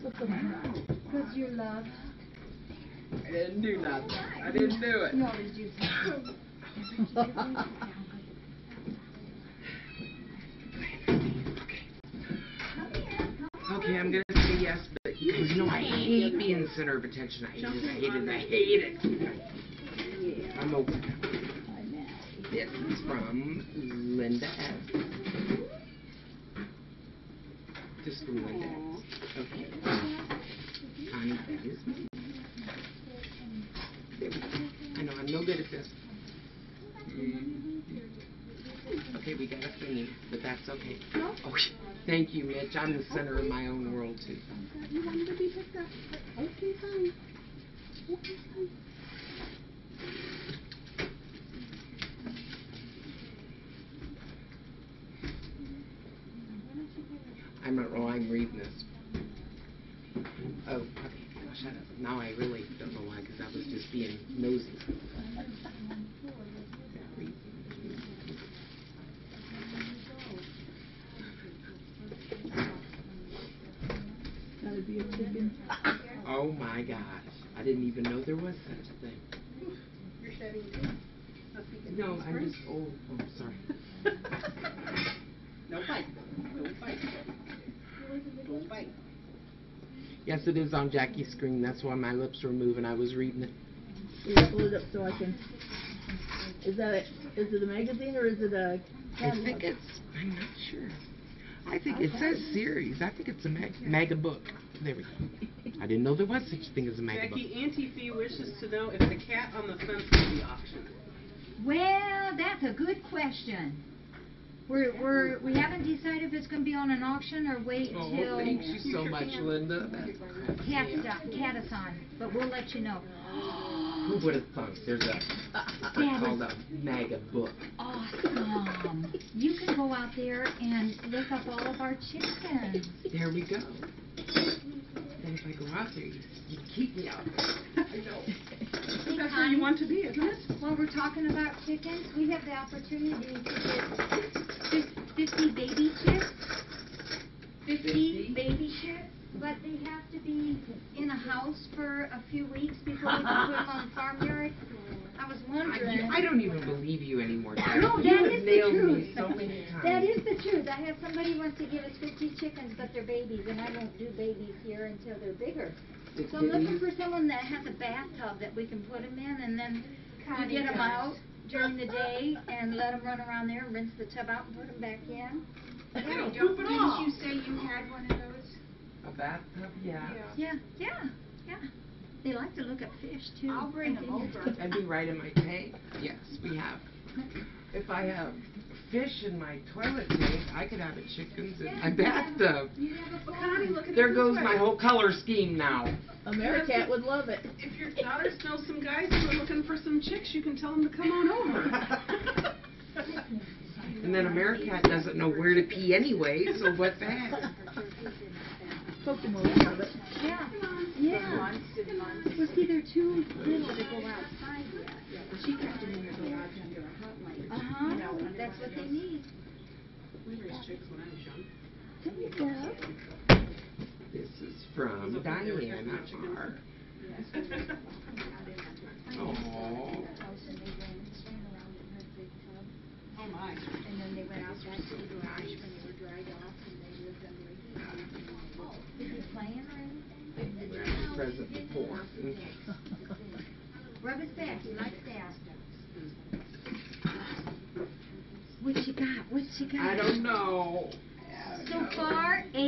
Because you're loved. I didn't do nothing. I didn't do it. You always do something. Okay, I'm gonna say yes, but because you know I hate being the center of attention. I hate it. I'm open. This is from Linda S. Just from Linda S. Okay. Honey, that is me. There we go. I know I'm no good at this. Okay, we got a thingy, but that's okay. Oh, thank you, Mitch. I'm the center of my own world, too. You wanted to be picked up. Okay, fine. Okay, fine. I don't know why I'm reading this. Oh, okay. Oh, shut up. Now I really don't know why, because I was just being nosy. Gotta be a chicken. Oh my gosh. I didn't even know there was such a thing. You're shedding too? No, I'm just old. Oh, I'm sorry. No fight. Don't fight. Don't fight. Yes, it is on Jackie's screen. That's why my lips were moving. I was reading it. Yeah, pull it up so I can. Is it a magazine or is it a catalog? I think it's, I'm not sure. I think it says series. I think it's a mega book. There we go. I didn't know there was such a thing as a mega book. Jackie, Auntie Fee wishes to know if the cat on the fence will be auctioned. Well, that's a good question. We haven't decided if it's going to be on an auction or wait Oh, till thank you so much, Linda. Catathon, but we'll let you know. Who would have thought there's called a mega book? Awesome. You can go out there and look up all of our chickens. There we go. Then if I go out there, you keep me out there. I know. That's where you want to be, isn't it? While we're talking about chickens, we have the opportunity to get 50 baby chicks. 50 baby chicks, but they have to be in a house for a few weeks before we can put them on the farmyard. I was wondering. I don't even believe you anymore, Jack. No, You that have is the nailed truth. me so many times. That is the truth. I have somebody wants to give us 50 chickens, but they're babies, and I don't do babies here until they're bigger. So I'm looking for someone that has a bathtub that we can put them in, and then we get them out during the day and let them run around there and rinse the tub out and put them back in. Didn't you say you had one of those? A bathtub, yeah. Yeah. They like to look at fish too. I'll bring them over. I'd be right in my tank. Yes, we have. If I have fish in my toilet tank, I could have a chickens in my bathtub. But Connie, look at it There this goes way. my whole color scheme now. Americat would love it. If your daughters know some guys who are looking for some chicks, you can tell them to come on over. And then Americat doesn't know where to pee anyway, so what's that? Pokemon would love it. Yeah. Well, see, they're too little to go outside yet. She kept them in the garage under a hot light. That's what they need. We raised chicks when I was young. There you go. This is from Diana R. Aww. Oh my. And then they went out back to the garage when they were dried off and they lived under a heat. Is he playing or anything? Present before. Rub his back. He likes that. What you got? I don't know. So far, A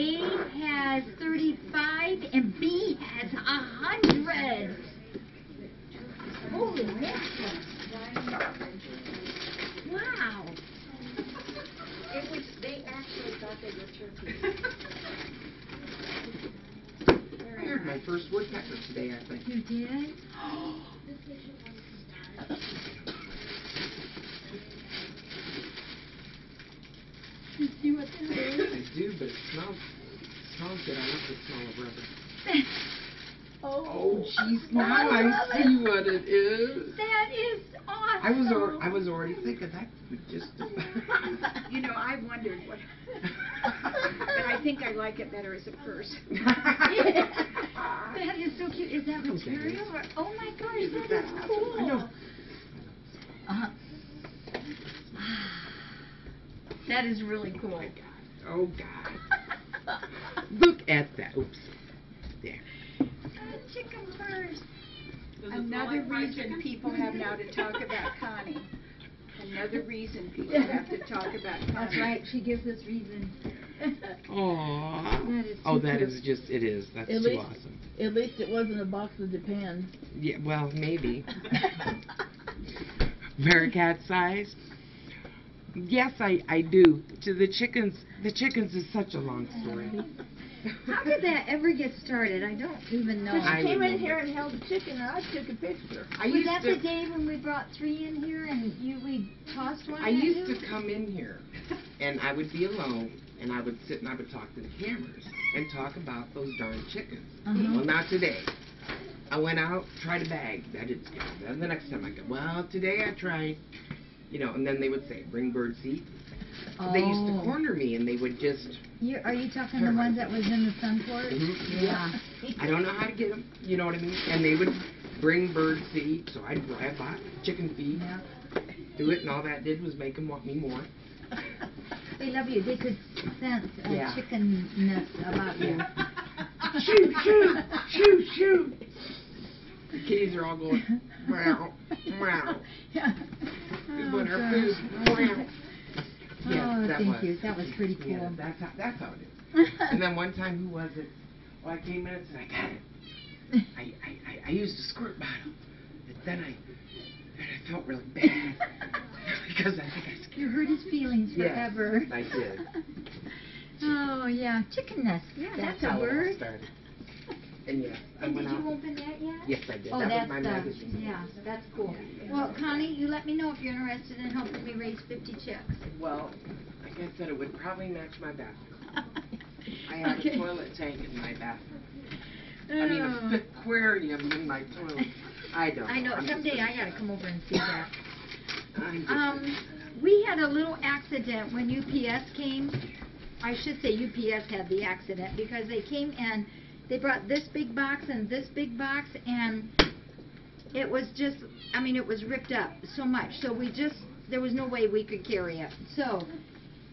has 35 and B has 100. Holy mackerel. Wow. They actually thought they were turkeys. I heard my first woodpecker today, I think. You did? You see what that is? I do, but it smells good. I love the smell of rubber. Oh, jeez, now I see what it is. That is I was already thinking that would just. You know, I wondered what, but I think I like it better as a purse. That is so cute. Is that material? Or, oh my gosh, that is cool. I know. Uh-huh. That is really cool. Oh God. Look at that. Oops. There. Chicken purse. Does it smell Another like fried reason chicken? people have now to talk about Connie. Another reason people have to talk about Connie. That's right. She gives us reason. Aww. That is Oh, too that cute. is just. It is. That's At too least- awesome. At least it wasn't a box of Depends. Yeah. Well, maybe. Bearcat size. Yes, I do. To the chickens is such a long story. How did that ever get started? I don't even know. But I you came in remember. here and held the chicken, and I took a picture. I Was used that to, the day when we brought 3 in here and we tossed one? I at used you? to come in here, and I would be alone, and I would sit and I would talk to the cameras and talk about those darn chickens. Uh-huh. Well, not today. I went out, tried a bag. That didn't go. Then the next time I go, well, today I tried, and then they would say, bring bird seed. They used to Oh. corner me, and they would just, Are you talking the ones that was in the sun porch? Mhm. Yeah. I don't know how to get them, you know what I mean? And they would bring bird seed, so I bought chicken feed, Yeah. do it, and all that did was make them want me more. They love you. They could sense a Yeah. chickenness about you. Shoo, shoo, shoo, shoo. The kitties are all going, meow, meow. Yeah. We want our gosh. food, meow. Yes, Oh, that thank was. you. That was pretty cool. Yeah, that's how it is. And then one time, who was it? Well, I came in and said, I got it. I used a squirt bottle. And then I felt really bad. Because I think I scared You hurt his feelings Yes, forever. I did. Oh, yeah. Chickenness. Yeah, that's how a it all word. started. And yes, I And went did you out. open that yet? Yes, I did. Oh, that that's was my magazine. yeah, that's cool. Well, Connie, you let me know if you're interested in helping me raise 50 chicks. Well, like I said, it would probably match my bathroom. I have Okay. a toilet tank in my bathroom. I mean, a aquarium in my toilet. I don't. I know. I'm Someday just I gotta come over and see that. I'm just We had a little accident when UPS came. I should say UPS had the accident because they came and they brought this big box and this big box, and it was just, it was ripped up so much. So there was no way we could carry it. So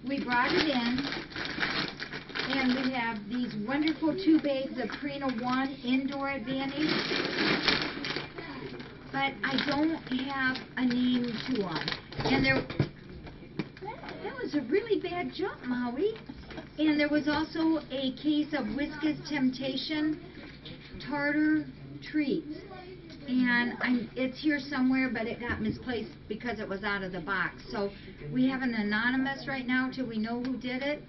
we brought it in, and we have these wonderful 2 bags of Purina One Indoor Advantage. But I don't have a name to them. And that was a really bad jump, Maui. And there was also a case of Whiskas Temptation Tartar Treats. And it's here somewhere, but it got misplaced because it was out of the box. So we have an anonymous right now till we know who did it.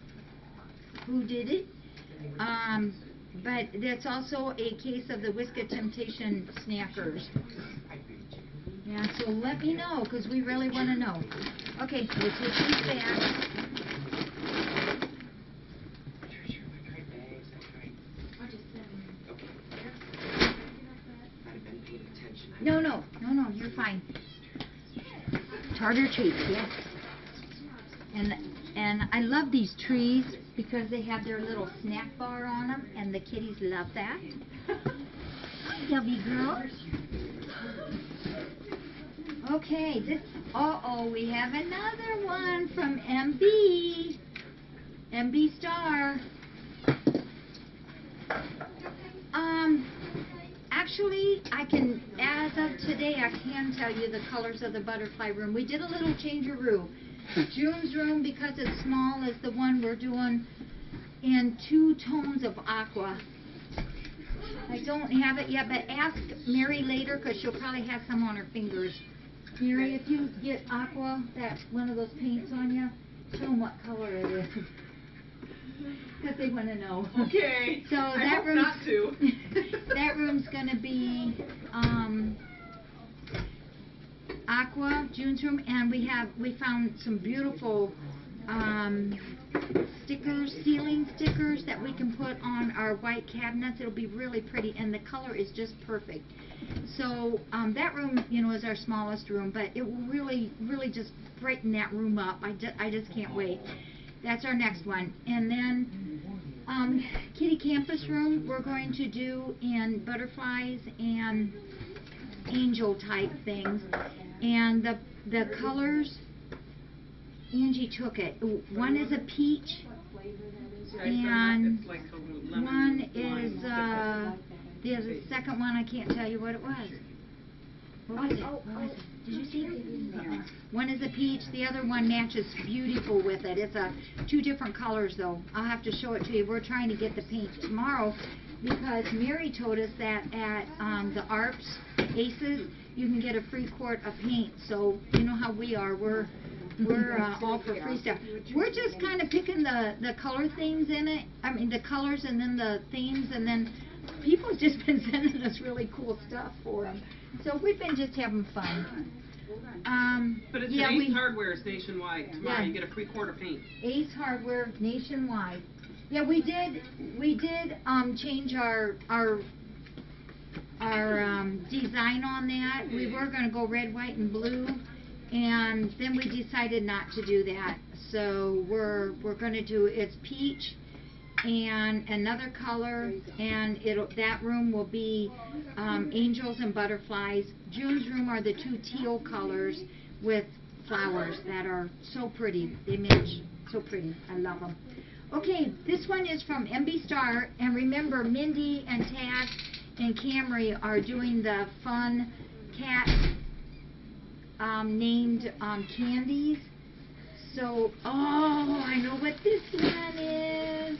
But there's also a case of the Whiskas Temptation Snackers. Yeah, so let me know, because we really want to know. Okay, so we'll switch these back. No, you're fine. Tartar treats, yes. And I love these trees because they have their little snack bar on them, and the kitties love that. Love you, girls. Okay, we have another one from MB Star. Actually, as of today, I can tell you the colors of the butterfly room. We did a little change-a-roo. June's room, because it's small, is the one we're doing in 2 tones of aqua. I don't have it yet, but ask Mary later, because she'll probably have some on her fingers. Mary, if you get aqua, that's one of those paints on you, show them what color it is. Because they want to know. Okay. So I that hope room's not to. that room's gonna be aqua, June's room, and we found some beautiful stickers, ceiling stickers that we can put on our white cabinets. It'll be really pretty, and the color is just perfect. So that room, you know, is our smallest room, but it will really, really just brighten that room up. I just can't wait. That's our next one. And then Kitty Campus room, we're going to do in butterflies and angel type things. And the colors, Angie took it. One is a peach, and one is the second one. I can't tell you what it was. What was it? What was it? Did you see it? One is a peach. The other one matches beautiful with it. It's two different colors though. I'll have to show it to you. We're trying to get the paint tomorrow because Mary told us that at the ARPS Aces you can get a free quart of paint. So you know how we are. We're all for free stuff. We're just kind of picking the color themes in it. I mean the colors and then the themes, and then people have just been sending us really cool stuff for them. So we've been just having fun. But it's yeah, Ace Hardware is nationwide. Tomorrow you get a free quart of paint. Ace Hardware nationwide. Yeah, we did change our design on that. We were going to go red, white, and blue, and then we decided not to do that. So we're going to do it's peach and another color, and that room will be angels and butterflies. June's room are the two teal colors with flowers that are so pretty. They match so pretty. I love them. Okay, this one is from MB Star, and remember Mindy and Tad and Camry are doing the fun cat named candies. So, oh, I know what this one is.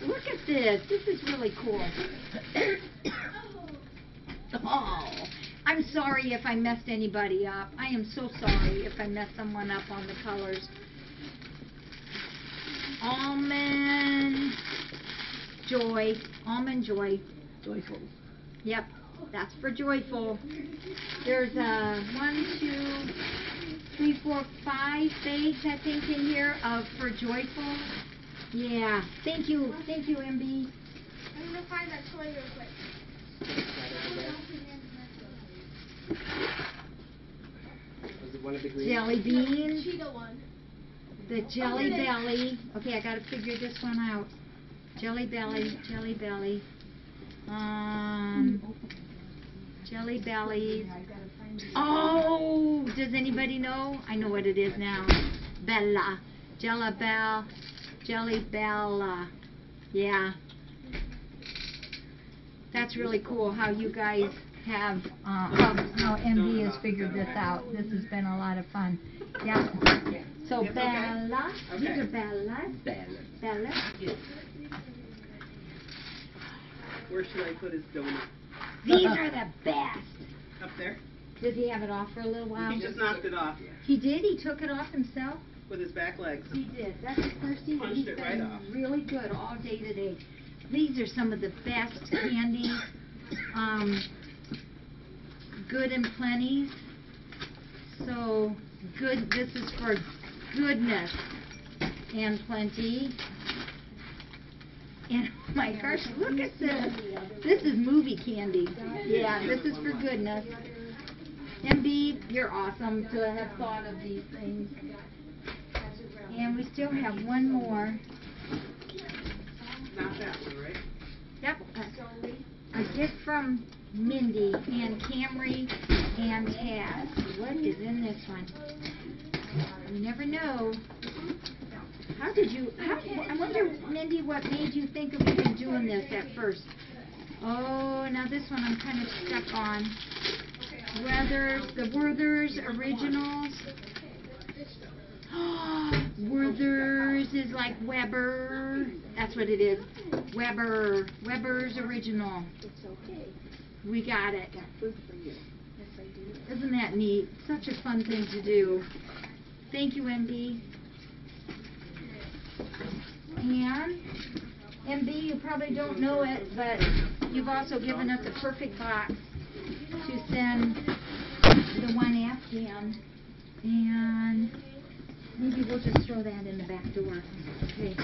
Look at this. This is really cool. Oh, I'm sorry if I messed anybody up. I am so sorry if I messed someone up on the colors. Almond Joy. Almond Joy. Joyful. Yep, that's for Joyful. There's 1, 2, 3, 4, 5 bags, I think, in here for Joyful. Yeah, thank you, MB. I'm gonna find that toy real quick. Was it one of the green? Jelly beans. Cheetah one. The Jelly Belly. Okay, I gotta figure this one out. Jelly Belly, Jelly Belly. Jelly Bellies. Oh, does anybody know? I know what it is now. Bella. Jelly Bell. Jelly Bella. Yeah. That's really cool how you guys have, how MB has figured this out. This has been a lot of fun. Yeah. So Bella. These are Bellas. Bella. Where should I put his donut? These are the best. Up there? Did he have it off for a little while? He just knocked it off He did? He took it off himself? with his back legs. He did. That's the first thing. Punched He's it been right off. really good all day today. These are some of the best candies. Good and plenty. So good. This is for goodness and plenty. And oh my gosh, look at this. This is movie candy. Yeah, this is for goodness. MB, you're awesome to have thought of these things. And we still have one more. Not that one, right? Yep. A gift from Mindy and Camry and Taz. What is in this one? You never know. I wonder, Mindy, what made you think of even doing this at first? Oh, now this one I'm kind of stuck on. The Werther's Originals. Werther's is like Weber. That's what it is. Weber's Original. We got it. Isn't that neat? Such a fun thing to do. Thank you, MB. And MB, you probably don't know it, but you've also given us a perfect box to send the one Afghan. And Maybe we'll just throw that in the back door. Okay.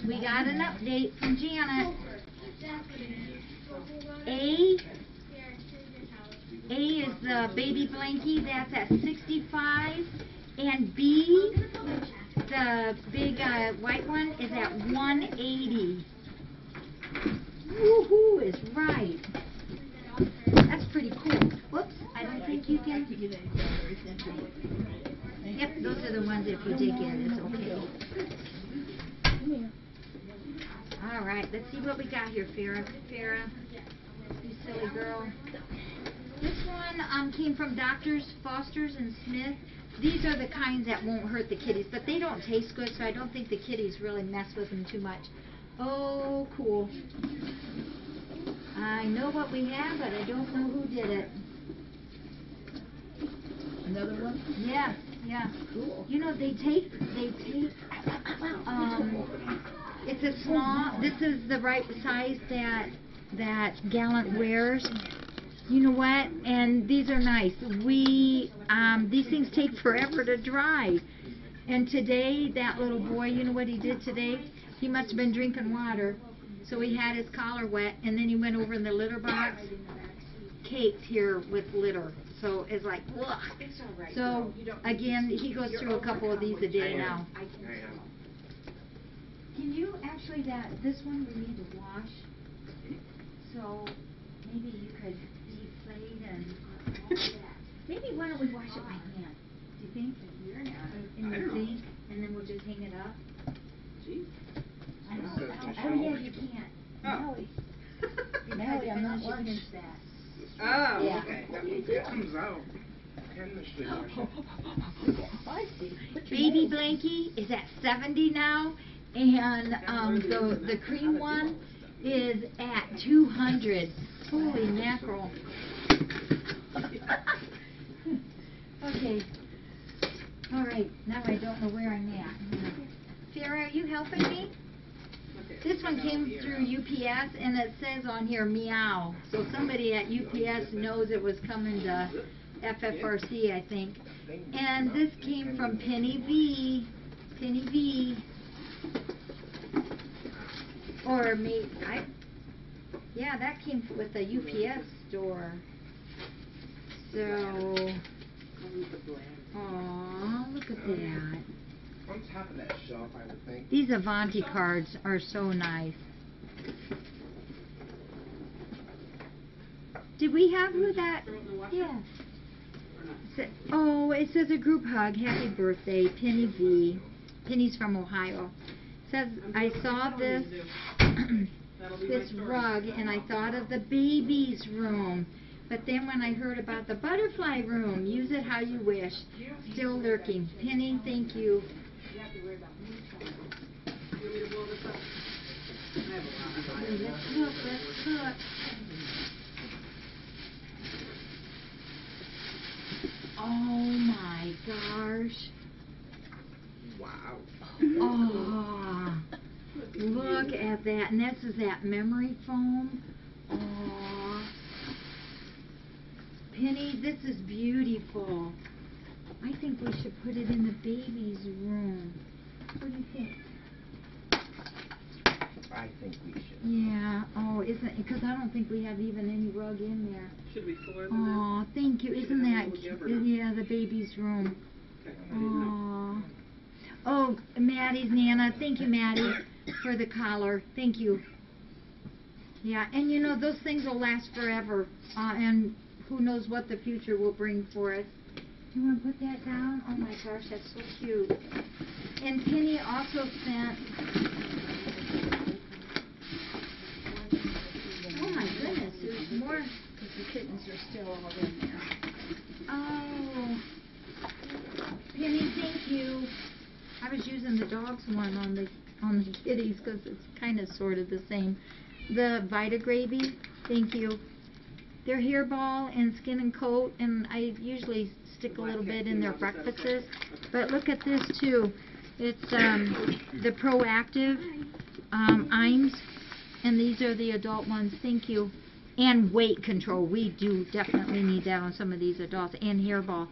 We got an update from Janet. A is the baby blankie, that's at 65, and B, the big white one, is at 180. Woohoo is right. That's pretty cool. Whoops, I don't think you can. Yep, those are the ones if you take in, it's okay. All right, let's see what we got here, Farrah. Farrah, you silly girl. This one came from Doctors Foster's and Smith. These are the kinds that won't hurt the kitties, but they don't taste good, so I don't think the kitties really mess with them too much. Oh, cool. I know what we have, but I don't know who did it. Another one? Yes, yeah. Cool. You know, they take, it's a small, this is the right size that Gallant wears. You know what? And these are nice. These things take forever to dry. And today, that little boy, you know what he did today? He must have been drinking water. So he had his collar wet, and then he went over in the litter box, caked here with litter. So it's like, ugh. So, again, he goes through a couple of these a day now. Can you actually, this one we need to wash. So, maybe you could deflate and maybe why don't we wash it by hand? Do you think? In the sink, and then we'll just hang it up? I know. Oh yeah, you can't. Oh. Nellie, I'm not watching. Finish that. Oh, Yeah. okay. It comes out. Baby blankie is at 70 now, and the cream one is at 200. Holy mackerel. Okay. All right. Now I don't know where I'm at. Farrah, are you helping me? This one came through UPS, and it says on here, meow. So somebody at UPS knows it was coming to FFRC, I think. And this came from Penny V. Penny V. Or me, yeah, that came with the UPS store. So, aw, look at that. On top of that shelf, I would think. These Avanti cards are so nice. Did we have who that? Yeah. Oh, it says a group hug. Happy birthday, Penny V. Penny's from Ohio. It says, I saw this this rug and I thought of the baby's room. But then when I heard about the butterfly room, use it how you wish. Still lurking. Penny, thank you. Let's look. Oh my gosh. Wow. Oh, look at that. And this is that memory foam. Oh. Penny, this is beautiful. I think we should put it in the baby's room. What do you think? I think we should. Yeah. Oh, isn't it? Because I don't think we have even any rug in there. Should we fuller than that? Oh, thank you. Isn't that cute? Yeah, the baby's room. Oh. Oh, Maddie's Nana. Thank you, Maddie, for the collar. Thank you. Yeah, and you know, those things will last forever. And who knows what the future will bring for us. Do you want to put that down? Oh my gosh, that's so cute. And Penny also sent... Oh my goodness, there's more. Because the kittens are still all in there. Oh. Penny, thank you. I was using the dogs one on the kitties because it's kind of sort of the same. The Vita Gravy, thank you. They're hairball and skin and coat, and I usually stick a little bit in their breakfasts. But look at this too. It's the Proactive Iams, and these are the adult ones. Thank you. And weight control. We do definitely need that on some of these adults. And hairball.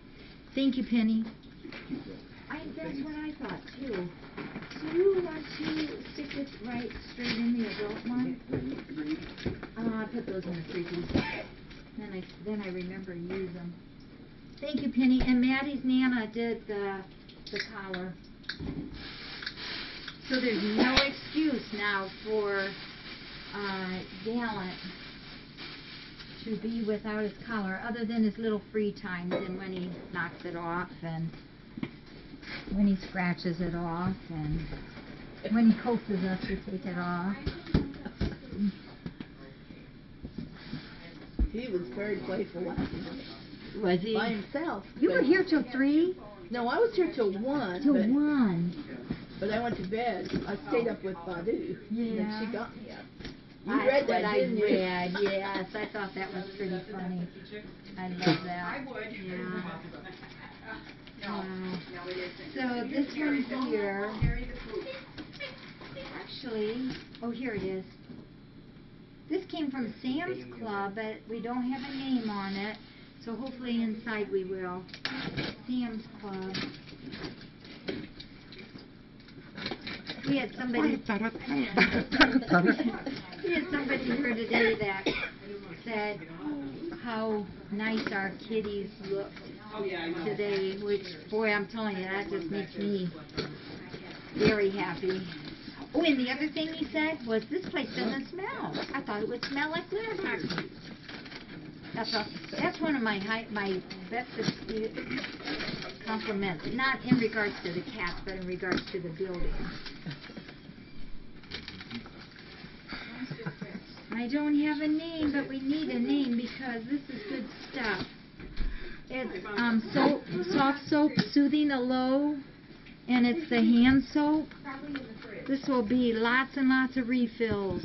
Thank you, Penny. That's what I thought too. Do you want to stick this right straight in the adult one? I put those in the freezer. Then I remember to use them. Thank you, Penny. And Maddie's Nana did the collar. So there's no excuse now for Gallant to be without his collar, other than his little free times and when he knocks it off and when he scratches it off and when he coaxes us to take it off. He was very playful last night. Was he? By himself. You were here till 3? No, I was here till 1. Till but, 1. But I went to bed. I stayed up with Badu. Yeah. And she got me up. You read that, didn't you? I read, yes. I thought that was pretty funny. I love that. I would. Yeah. Wow. No, it isn't. So this one here, Carry the food. actually, oh, here it is. This came from Sam's Club, but we don't have a name on it. So hopefully inside we will. Sam's Club. We had somebody. We had somebody here today that said how nice our kitties looked today. Which, boy, I'm telling you, that just makes me very happy. Oh, and the other thing he said was, this place doesn't smell. I thought it would smell like litter boxes. That's one of my best compliments. Not in regards to the cats, but in regards to the building. I don't have a name, but we need a name because this is good stuff. It's soap, soft soap, Soothing Aloe, and it's the hand soap. This will be lots and lots of refills.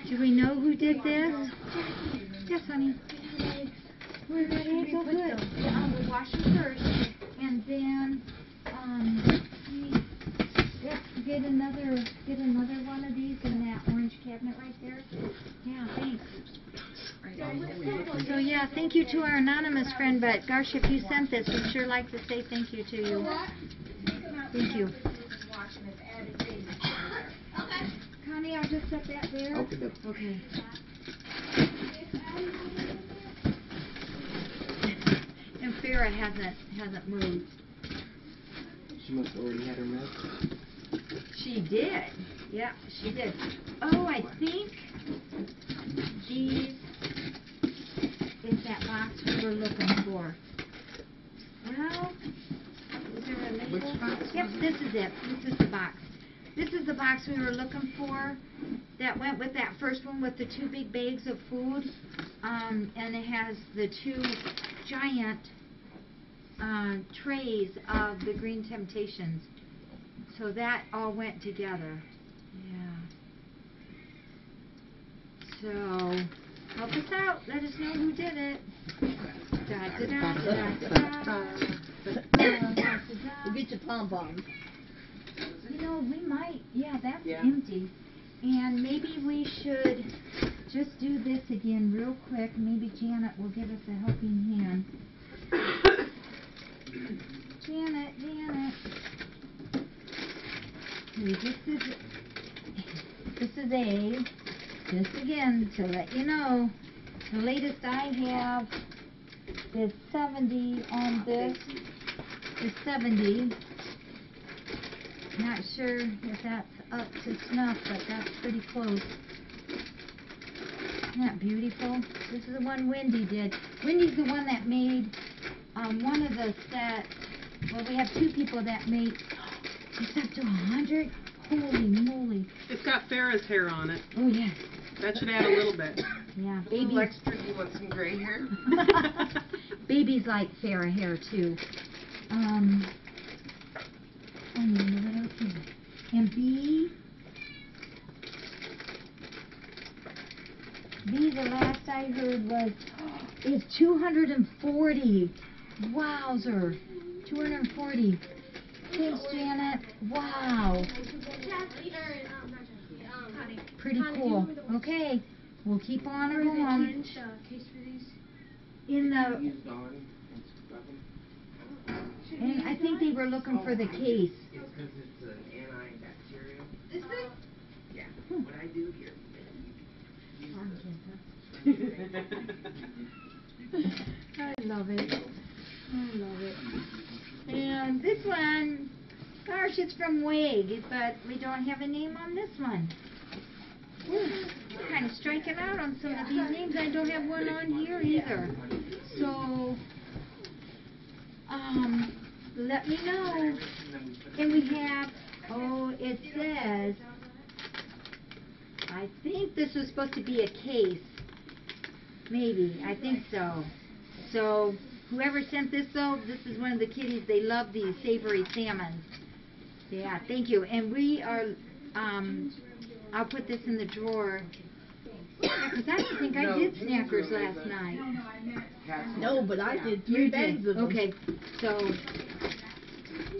Do we know who did this? Yes, honey. We're ready to go good. We'll wash them first, and then get another one of these in that orange cabinet right there. Yeah, thanks. So yeah, thank you to our anonymous friend. But gosh, if you sent this, we'd sure like to say thank you to you. Thank you. Connie, I'll just set that there. Okay. And Farrah hasn't moved. She must have already had her milk. She did. Yeah, she did. Oh, I think these is that box we were looking for. Well, is there a label? Which box? Yep, this is it. This is the box. This is the box we were looking for that went with that first one with the 2 big bags of food. And it has the 2 giant trays of the Green Temptations. So that all went together. Yeah. So, help us out. Let us know who did it. We'll get your pom-poms. You know, we might. Yeah, that's empty. And maybe we should just do this again real quick. Maybe Janet will give us a helping hand. Janet. Okay, this is A. Just again, to let you know, the latest I have is 70 on this. Is 70. Not sure if that's up to snuff, but that's pretty close. Isn't that beautiful? This is the one Wendy did. Wendy's the one that made one of the sets. Well, we have 2 people that made. It's up to 100. Holy moly! It's got Farrah's hair on it. Oh yes. That should add a little bit. Yeah, Baby. baby. Extra, you want some gray hair? Babies like Farrah hair too. And B, the last I heard was is 240. Wowzer, 240. Thanks, Janet. Wow. Pretty cool. Okay, we'll keep on or going. Case for these? In the Use Dawn and scrub them. And I think they were looking for the case. It's because it's an antibacterial. This thing? Yeah. What I do here. I love it. I love it. And this one, gosh, it's from WAG, but we don't have a name on this one. We're kind of striking out on some of these names. I don't have one on here either. So, let me know. And we have, it says, I think this was supposed to be a case. Maybe, I think so. So, whoever sent this though, this is one of the kitties. They love these savory salmons. Yeah, thank you. And we are, I'll put this in the drawer. Yeah, 'cause I think I did Snackers last night. No, but I did 3 bags of them. Okay, so, do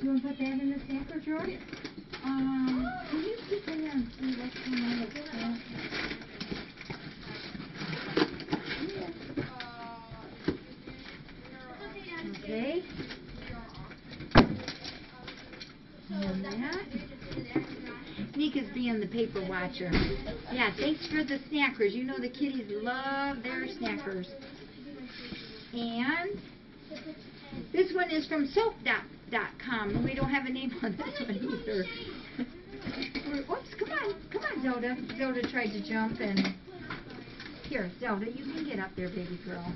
you want to put that in the snacker drawer? Can you keep in there and see what's going on with that? Okay. And that. Nika's being the paper watcher. Yeah, thanks for the snackers. You know the kitties love their snackers. And this one is from soap.com. We don't have a name on this one either. Oops, come on, Zelda. Zelda tried to jump and... Here, Zelda, you can get up there, baby girl.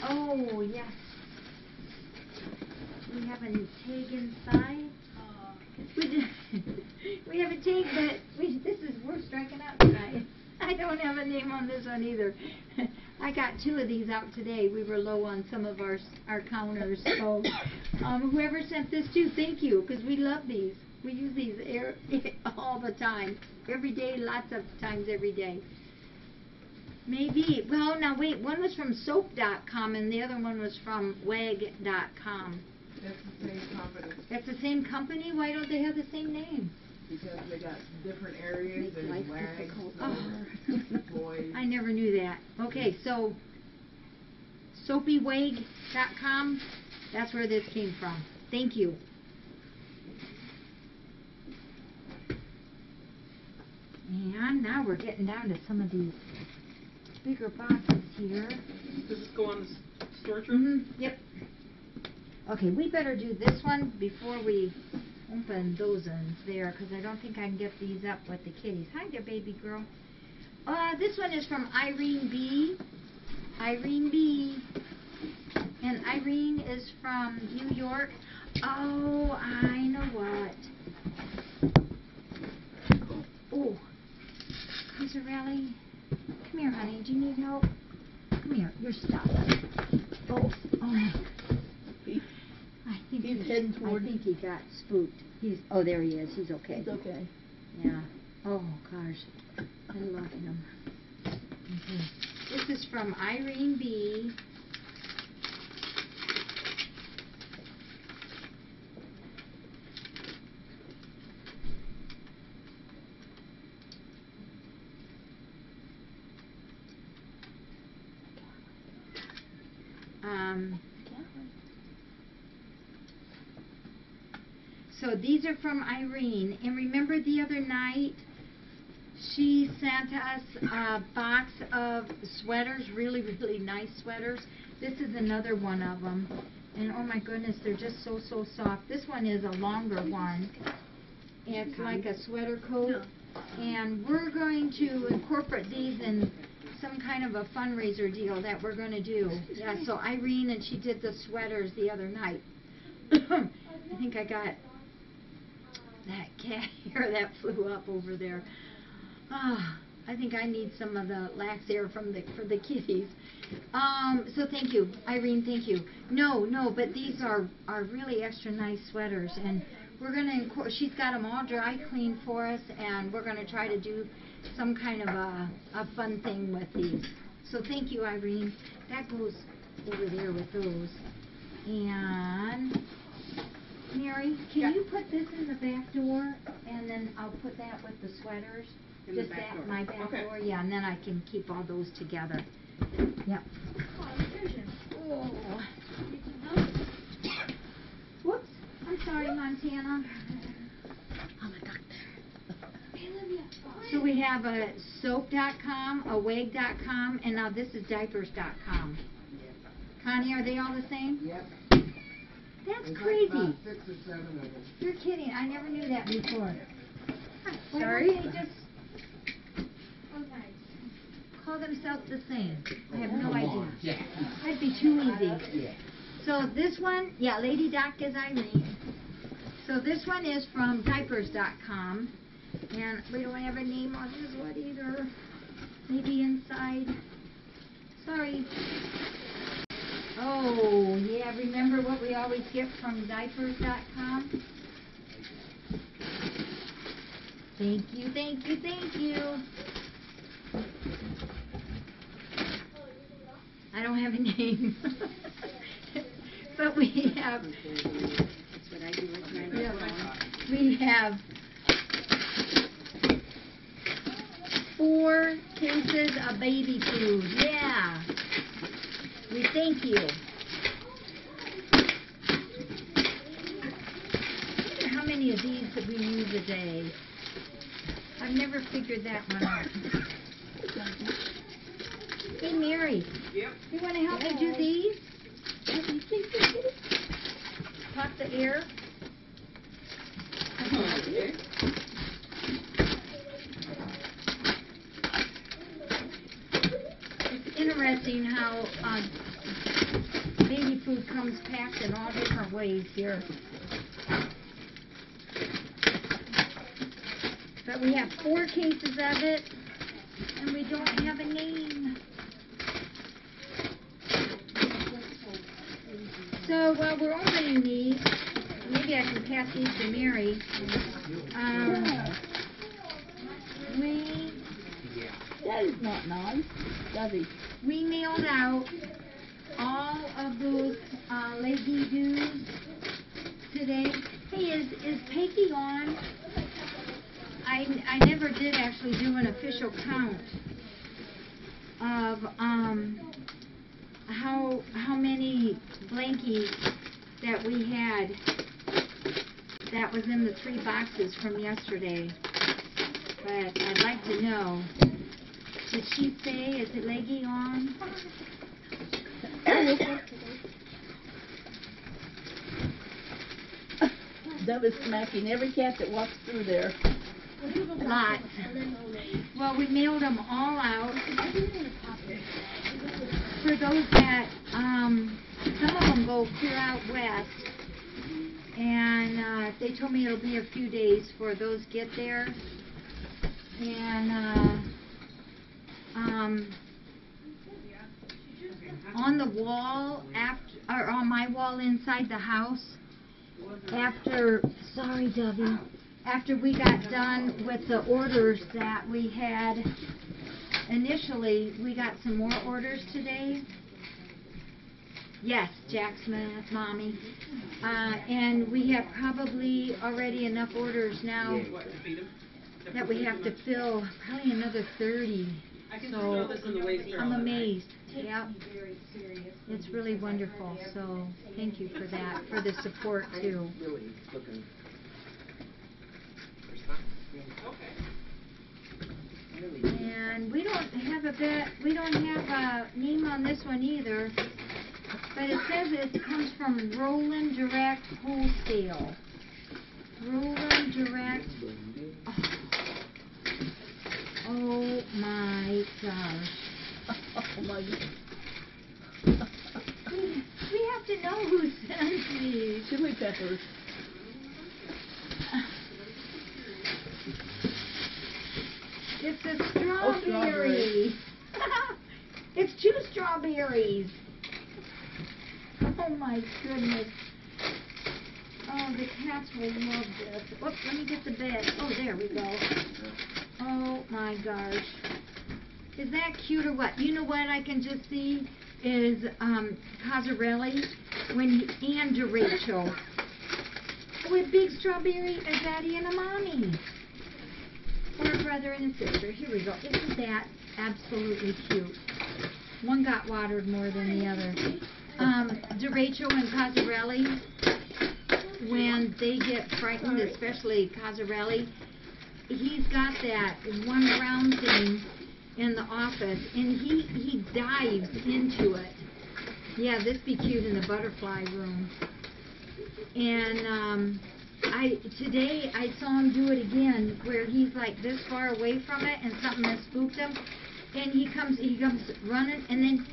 Oh, yes. We have a tag inside. We have a tag, but we're striking out tonight. I don't have a name on this one either. I got 2 of these out today. We were low on some of our counters. So, whoever sent this too, thank you, because we love these. We use these all the time. Every day, lots of times every day. Maybe. Well, now wait. One was from soap.com and the other one was from wag.com. That's the same company. That's the same company? Why don't they have the same name? Because they got different areas. There's wags, boys. I never knew that. Okay, so soapywag.com, that's where this came from. Thank you. And now we're getting down to some of these bigger boxes here. Does this go on the storage room? Yep. Okay, we better do this one before we open those ones there, because I don't think I can get these up with the kitties. Hi there, baby girl. This one is from Irene B. Irene B. And Irene is from New York. Oh, I know what. Oh, Cazarelli. Come here, honey. Do you need help? Come here. You're stuck. Oh. I think He's heading toward. I think he got spooked. Oh, there he is. He's okay. It's okay. Yeah. Oh gosh, I love him. Okay. This is from Irene B. So these are from Irene, and remember the other night she sent us a box of sweaters, really, really nice sweaters. This is another one of them, and oh my goodness, they're just so soft. This one is a longer one. It's like a sweater coat, and we're going to incorporate these in some kind of a fundraiser deal that we're going to do. Yeah, so Irene, and she did the sweaters the other night. I think I got that cat hair that flew up over there. I think I need some of the lax air for the kitties. So thank you, Irene, thank you. No, but these are really extra nice sweaters, and we're going to, she's got them all dry cleaned for us, and we're going to try to do some kind of a fun thing with these. So thank you, Irene. That goes over there with those. And Mary, can you put this in the back door, and then I'll put that with the sweaters? In Just the back that, door. my back Okay. door, yeah, and then I can keep all those together. Yep. Oh. sorry, Montana. I'm a doctor. So we have a soap.com, a wag.com, and now this is diapers.com. Connie, are they all the same? Yep. That's There's crazy. like about 6 or 7 of them. You're kidding. I never knew that before. Why Sorry? don't they just call themselves the same? I have no idea. Yeah. That'd be too easy. So this one, yeah, Lady Doc is Irene. So this one is from diapers.com. And we don't have a name on this one either. Maybe inside. Sorry. Oh, yeah, remember what we always get from diapers.com? Thank you, thank you, thank you. I don't have a name. But we have, That's what I do with my little one. we have 4 cases of baby food. Yeah. We thank you. I wonder how many of these that we use a day. I've never figured that one out. Hey, Mary. Yep. You want to help me do these? Pop the air. Okay. It's interesting how baby food comes packed in all different ways here. But we have 4 cases of it, and we don't have a name. So while we're opening these, maybe I can pass these to Mary. That is not nice, does he? We mailed out all of those leggy doos today. Hey, is Peggy on? I never did actually do an official count of how many blankies that we had that was in the 3 boxes from yesterday. But I'd like to know. Did she say, is it leggy on? Dove is smacking every cat that walks through there. Lots. Well, we mailed them all out. For those that, some of them go clear out west. And they told me it'll be a few days for those get there. And on the wall, or on my wall inside the house, sorry Dovey, after we got done with the orders that we had initially, we got some more orders today. Yes, Jack's mommy. And we have probably already enough orders now that we have to fill probably another 30. So I'm amazed. Yep. It's really wonderful. So thank you for that, for the support too. I'm really looking for stuff. Really. And we don't have a name on this one either. But it says it comes from Roland Direct Wholesale. Roland Direct. Oh my gosh. Oh my God. We have to know who sent these. Chili peppers. It's a strawberry. It's 2 strawberries. Oh my goodness. Oh, the cats will love this. Whoops, let me get the bed. Oh, there we go. Oh my gosh. Is that cute or what? You know what I can just see is Cazarelli and Rachel with big strawberry, a daddy and a mommy. Or a brother and a sister. Here we go. Isn't that absolutely cute? One got watered more than the other. DeRachel and Cazarelli when they get frightened, especially Cazarelli, he's got that one round thing in the office, and he dives into it. Yeah, this be cute in the butterfly room. And today I saw him do it again, where he's like this far away from it, and something has spooked him, and he comes running, and then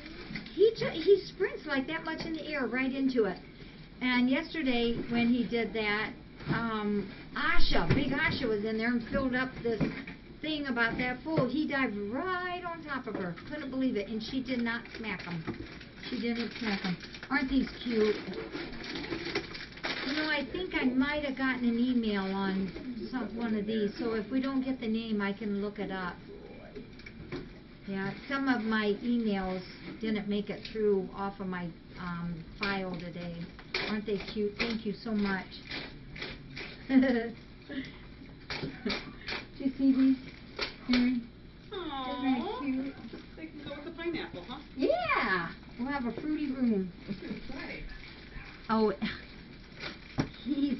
he sprints like that much in the air right into it. And yesterday when he did that, Big Asha was in there and filled up this thing about that full. He dived right on top of her. Couldn't believe it. And she did not smack him. She didn't smack him. Aren't these cute? You know, I think I might have gotten an email on one of these. So if we don't get the name, I can look it up. Yeah, some of my emails didn't make it through off of my file today. Aren't they cute? Thank you so much. Did you see these? Isn't that cute? They can go with the pineapple, huh? Yeah! We'll have a fruity room. Oh, he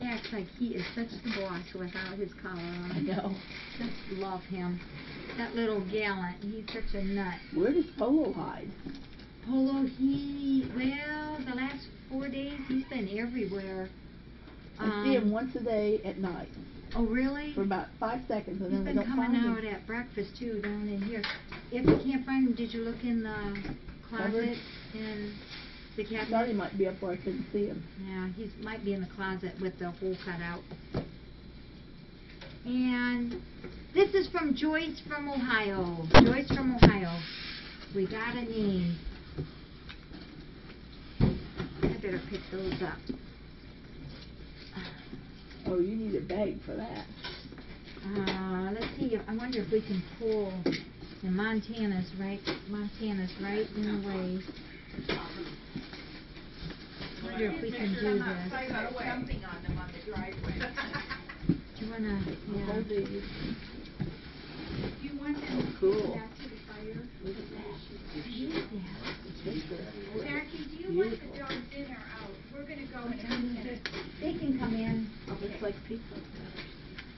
acts like he is such the boss without his collar on. I know. Just love him. That little gallant, he's such a nut. Where does Polo hide? Polo, the last 4 days, he's been everywhere. I see him once a day at night Oh, really? for about 5 seconds, and He's then I been don't coming find out him. at breakfast, too, down in here. If you can't find him, did you look in the closet Cupboard? in the I thought he cabinet? might be up where I couldn't see him. Yeah, he might be in the closet with the hole cut out. And this is from Joyce from Ohio. Joyce from Ohio. We got a name. I better pick those up. Oh, you need a bag for that. Let's see. I wonder if we can pull. And Montana's right in the way. I wonder if we can do this. Jumping on them on the driveway. Do you wanna? Oh, Yeah. these. Do you want them to Cool. go back to the fire? Jackie, do you want the dogs in or out? We're gonna go in a few minutes. They can come in. Looks like pizza.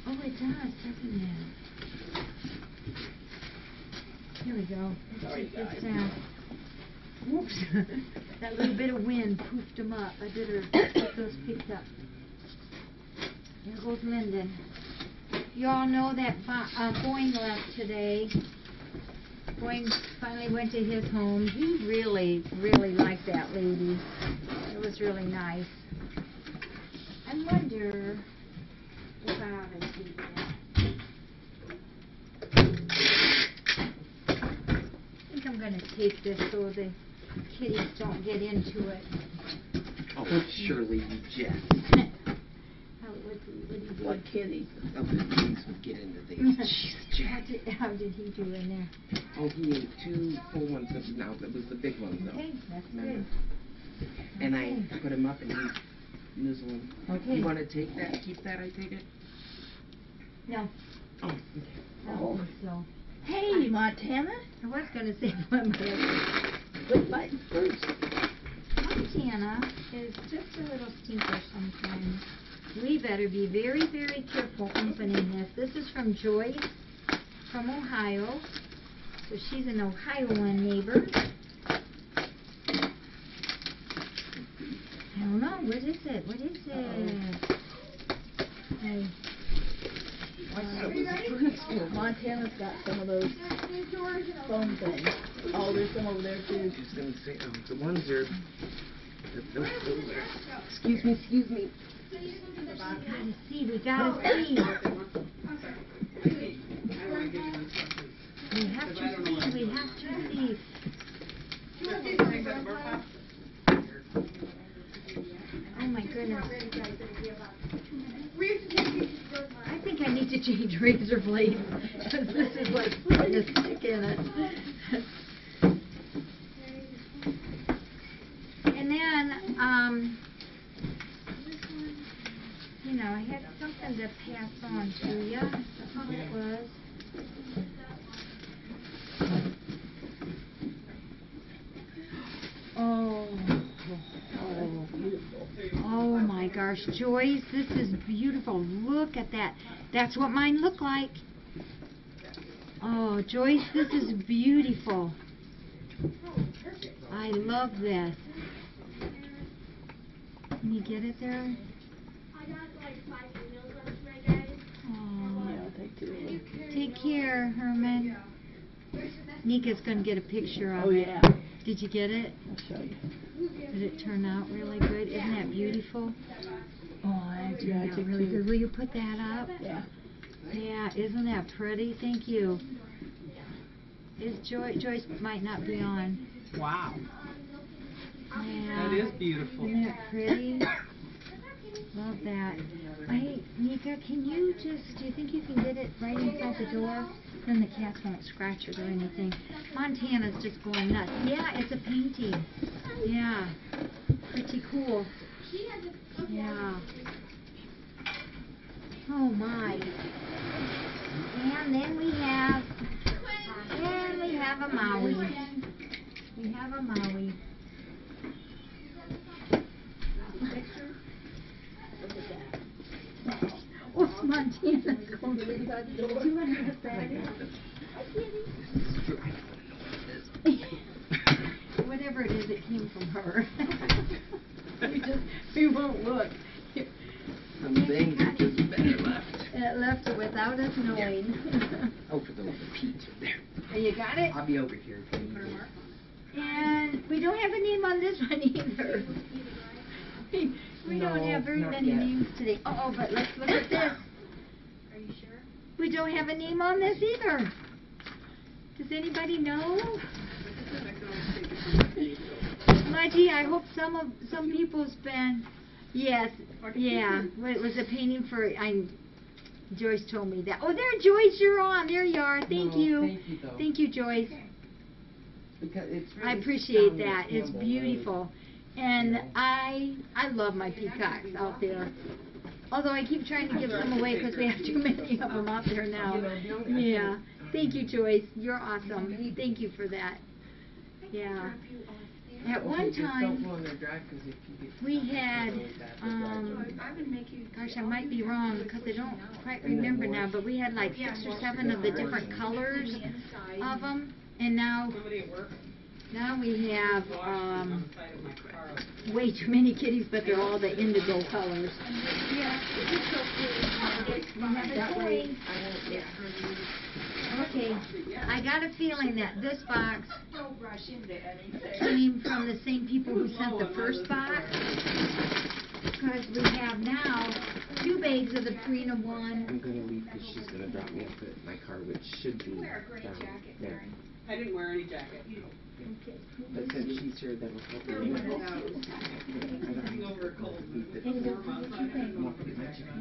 Oh, it does, doesn't it? Here we go. Sorry, Let's guys. whoops. That little bit of wind poofed them up. I better get those picked up. There goes Lyndon. You all know that Boeing left today. Boeing finally went to his home. He really, really liked that lady. It was really nice. I wonder if I ought to do that. I think I'm going to tape this so the kitties don't get into it. Oh, surely you jest. What did he do? What kitty? Oh, the things would get into these. Jeez, Jack. How did he do in there? Oh, he ate 2 full ones. Now, that was the big ones, though. Okay, that's Remember? good. And I put him up, and he's nizzling. Okay. You want to take that? Keep that, I take it? No, Oh, okay. I don't think so. Hey, Montana. I was going to say one minute. Quit biting first. Montana is just a little stinker sometimes. We better be very, very careful opening this. This is from Joyce from Ohio. So she's an Ohioan neighbor. I don't know. What is it? What is it? Hey. Montana's got some of those foam things. Oh, there's some over there too. I was going to say, the ones are... Those are... Excuse me. We gotta see. We gotta see. We have to see. We have to see. Oh my goodness. I think I need to change razor blades because this is like putting a stick in it. And then, you know, I had something to pass on to you. That's all it was. Oh, Oh, beautiful. Oh my gosh, Joyce, this is beautiful. Look at that. That's what mine look like. Oh, Joyce, this is beautiful. I love this. Can you get it there? I got like 5 emails last night, guys. Oh, Yeah, I'll take 2 of them. take care, Herman. Nika's going to get a picture of Oh, it. yeah. Did you get it? I'll show you. Did it turn out really good? Isn't that beautiful? Oh, yeah, I Turned out took really 2. good. Will you put that up? Yeah. Yeah, isn't that pretty? Thank you. Joyce might not be on. Wow. Yeah. That is beautiful. Isn't that pretty? Love that. Hey, Nika, do you think you can get it right inside the door? Then the cats won't scratch it or anything. Montana's just going nuts. Yeah, it's a painting. Yeah. Pretty cool. Yeah. Oh my. And then we have a Maui. We have a Maui. Oh, Montana's going inside the door. Do you want to put that in? Whatever it is, it came from her. we won't look. Some things are just better left. It left it without us knowing. Oh, for the love of Pete. There. You got it? I'll be over here. If you need it. And we don't have a name on this one either. We don't No, have very not many yet. names today. Oh, but let's look at this. Are you sure? We don't have a name on this either. Does anybody know? Mudgy, I hope some people's been. Yes, yeah. Well, it was a painting for. Joyce told me that. Oh, there, Joyce, you're on. There you are. Thank No, you. Thank you, though. Thank you, Joyce. Because it's I really appreciate down to that. It's Campbell beautiful. And Yeah. I love my peacocks out there. Although I keep trying to give some away because we have too many of them out there now. Yeah. Thank you, Joyce. You're awesome. Thank you for that. Yeah. At Okay, one just don't time, go on their drive 'cause if you get we stuck, had, it's really bad for driving. I would make you. gosh, I might be wrong because I don't quite remember now, but we had like 6 or 7 of the different colors of them. And now we have way too many kitties, but they're all the indigo colors. Yeah, it's so cool. We have a toy. Okay, I got a feeling that this box Don't rush into anything. came from the same people who sent the first box. Because we have now 2 bags of the Purina one. I'm gonna leave because she's gonna drop me off at my car, which should be Wear a gray down jacket, there. Mary. I didn't wear any jacket. But since she's here, then we'll probably Over cold. And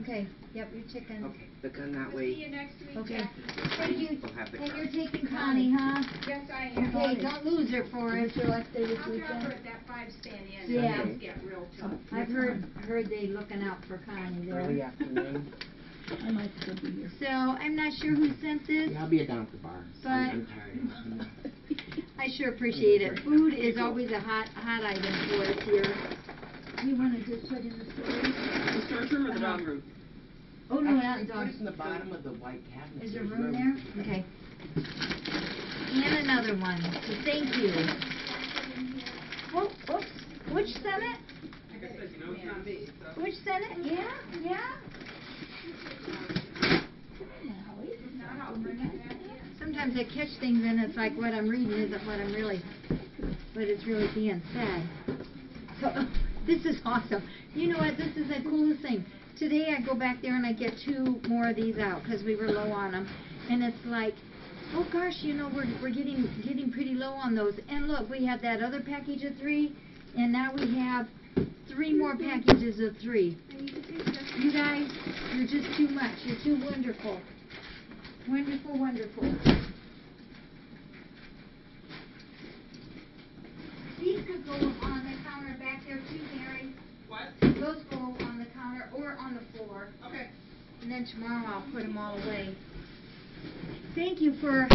okay, yep, your chicken. Okay, but then that See way you next week. Okay, Jack. thank you. we'll have the And car. you're taking Connie, huh? Yes, I am. Okay, don't lose her for us. What's your last day this I'll drop her weekend? at that 5 stand in. Yeah. Things get real tough. I've heard they looking out for Connie Early there. afternoon. I might still be here. So, I'm not sure who sent this. Yeah, I'll be down at the bar. But- I'm tired. I sure appreciate it. Food is always a hot item for us here. You wanna just put in the storage? The storage room or the dog room? Oh, no, not Actually, the put dog. it in the bottom of the white cabinet. Is there There's room there? Okay. And another one. So thank you. Oh, oops. Which Senate? Like I said, you know it's not me, so. Which Senate? Yeah, yeah. Sometimes I catch things and it's like what I'm reading isn't what it's really being said. So, this is awesome. You know what? This is the coolest thing. Today I go back there and I get 2 more of these out because we were low on them. And it's like, oh gosh, you know, we're getting pretty low on those. And look, we had that other package of 3, and now we have 3 more packages of 3. You guys, you're just too much. You're too wonderful. Wonderful, wonderful. These could go on the counter back there too, Mary. What? Those go on the counter or on the floor. Okay. And then tomorrow I'll put them all away. Thank you for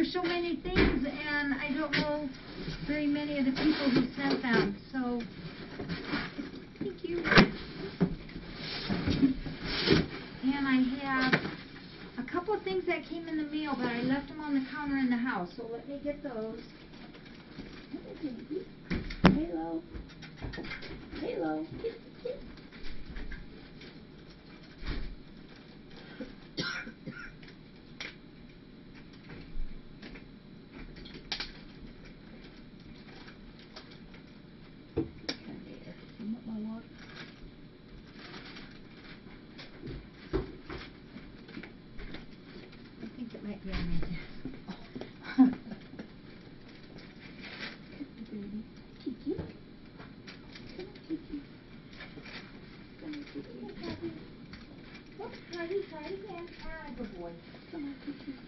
so many things, and I don't know very many of the people who sent them. So you. And I have a couple of things that came in the mail, but I left them on the counter in the house, so let me get those. Halo. Halo. I think it might be on my desk.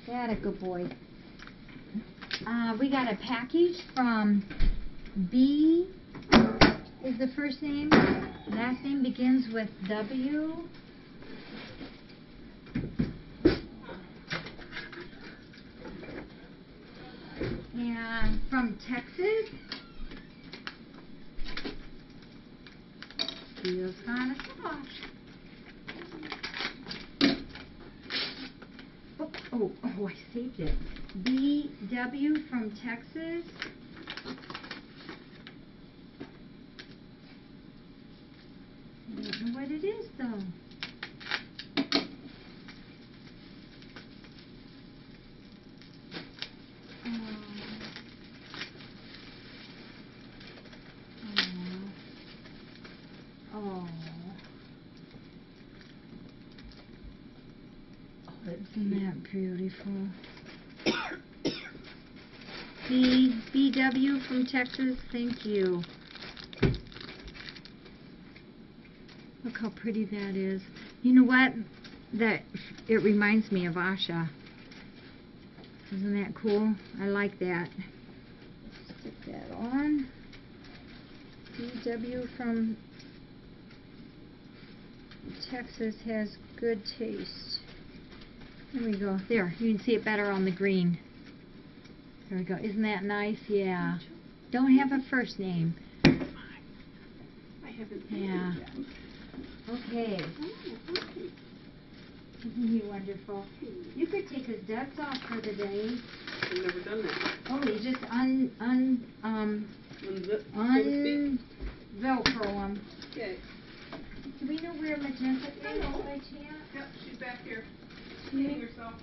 Atta good boy. We got a package from B is the first name. Last name begins with W. And from Texas. Feels kind of soft. Oh, I saved it. BW from Texas. I don't know what it is, though. Isn't that beautiful? BW from Texas, thank you. Look how pretty that is. You know what? It reminds me of Asha. Isn't that cool? I like that. Stick that on. BW from Texas has good taste. There we go. There, you can see it better on the green. There we go. Isn't that nice? Yeah. Don't have a first name. I haven't Yeah. Okay. Isn't he wonderful? You could take his ducks off for the day. I've never done that. Oh, you just Velcro them. Okay. Do we know where Magenta is by chance? Yep, she's back here. Cleaning herself.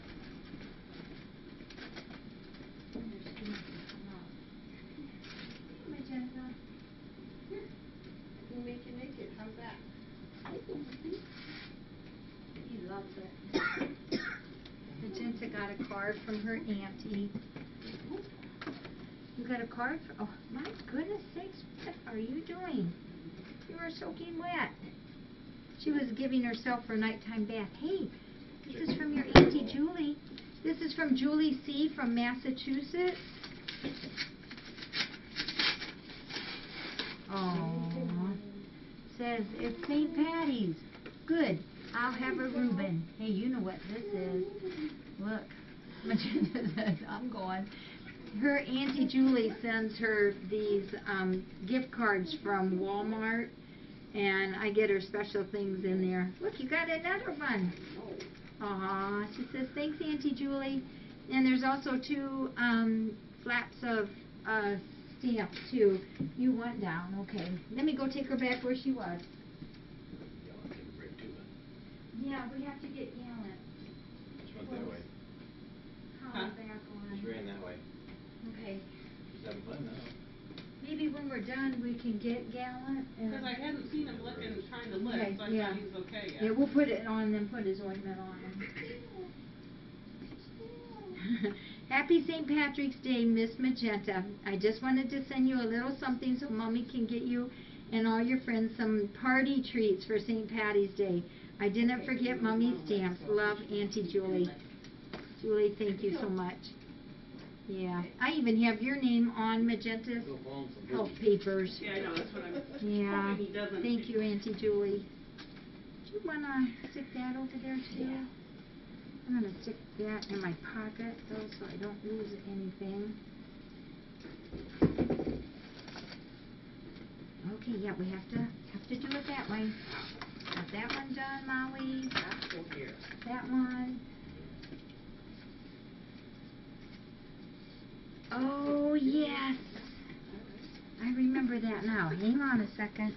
Magenta. We'll make you naked. How's that? He loves it. Magenta got a card from her auntie. You got a card? Oh, my goodness sakes. What are you doing? You are soaking wet. She was giving herself her nighttime bath. Hey, this is from your Auntie Julie. This is from Julie C. from Massachusetts. Oh, says it's St. Patty's. Good. I'll have a Reuben. Hey, you know what this is. Look. Magenta says, I'm going. Her Auntie Julie sends her these gift cards from Walmart, and I get her special things in there. Look, you got another one. Aw, she says, thanks, Auntie Julie. And there's also 2 flaps of stamps, too. You went down. Okay. Let me go take her back where she was. Yeah, we have to get Gallant. She went that way. Huh? Back on. She ran that way. Okay. She's having fun now. Maybe when we're done, we can get Gallant. Because I hadn't seen him looking, trying to lift, Okay, so I yeah. thought he was okay yet. Yeah, we'll put it on, then put his ointment on him. Happy St. Patrick's Day, Miss Magenta. I just wanted to send you a little something so Mommy can get you and all your friends some party treats for St. Patty's Day. I didn't forget Mommy's stamps. Love, Auntie Julie. Julie, thank you so much. Yeah, I even have your name on Magenta's health papers. Yeah, I know, that's what I'm Yeah, hoping he doesn't. thank you, Auntie Julie. Do you want to stick that over there too? Yeah. I'm going to stick that in my pocket though so I don't lose anything. Okay, yeah, we have to to do it that way. Got that one done, Molly. Apple here. That one. Oh, yes. I remember that now. Hang on a second.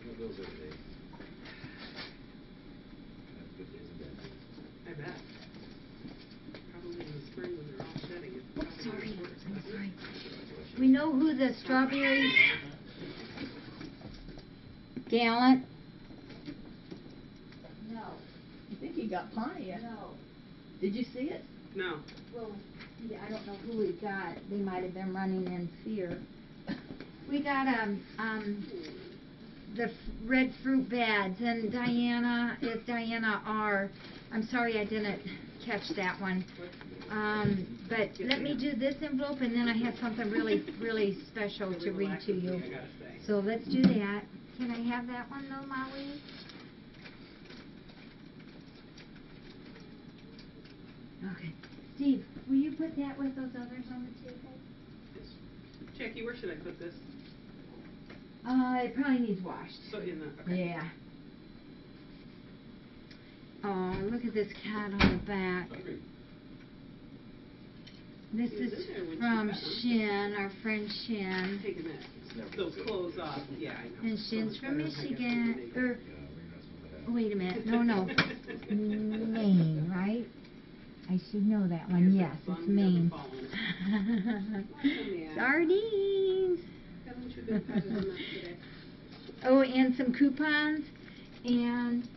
Well, those are the days. Have good days and bad days. I bet. Probably in the spring when they're all shedding. It's Oh, probably sorry. worse, I'm doesn't it? sorry. We know who the strawberry gallant. No, I think he got Pontiac. no. Did you see it? No. Well, yeah, I don't know who we got. They might have been running in fear. We got the red fruit bads, and Diana is Diana R. I'm sorry I didn't catch that one. But let me do this envelope, and then I have something really, really special to read to you. I gotta say. So let's do that. Can I have that one though, Molly? Okay. Steve, will you put that with those others on the table? Yes. Jackie, where should I put this? It probably needs washed. So in the, okay. Yeah. Oh, look at this cat on the back. Hungry. This He was is in there when she from got one. Shin, our friend Shin. Taking that, those clothes off, yeah, I know. And Shin's from Better, I guess, Michigan. than Or, Yeah, we're not supposed to have. wait a minute. No, no. Maine, right? I should know that one. Yes, Yes, as long it's as it doesn't Maine. fall in it. Sardines. Haven't you been petted enough today? Oh, and some coupons. And,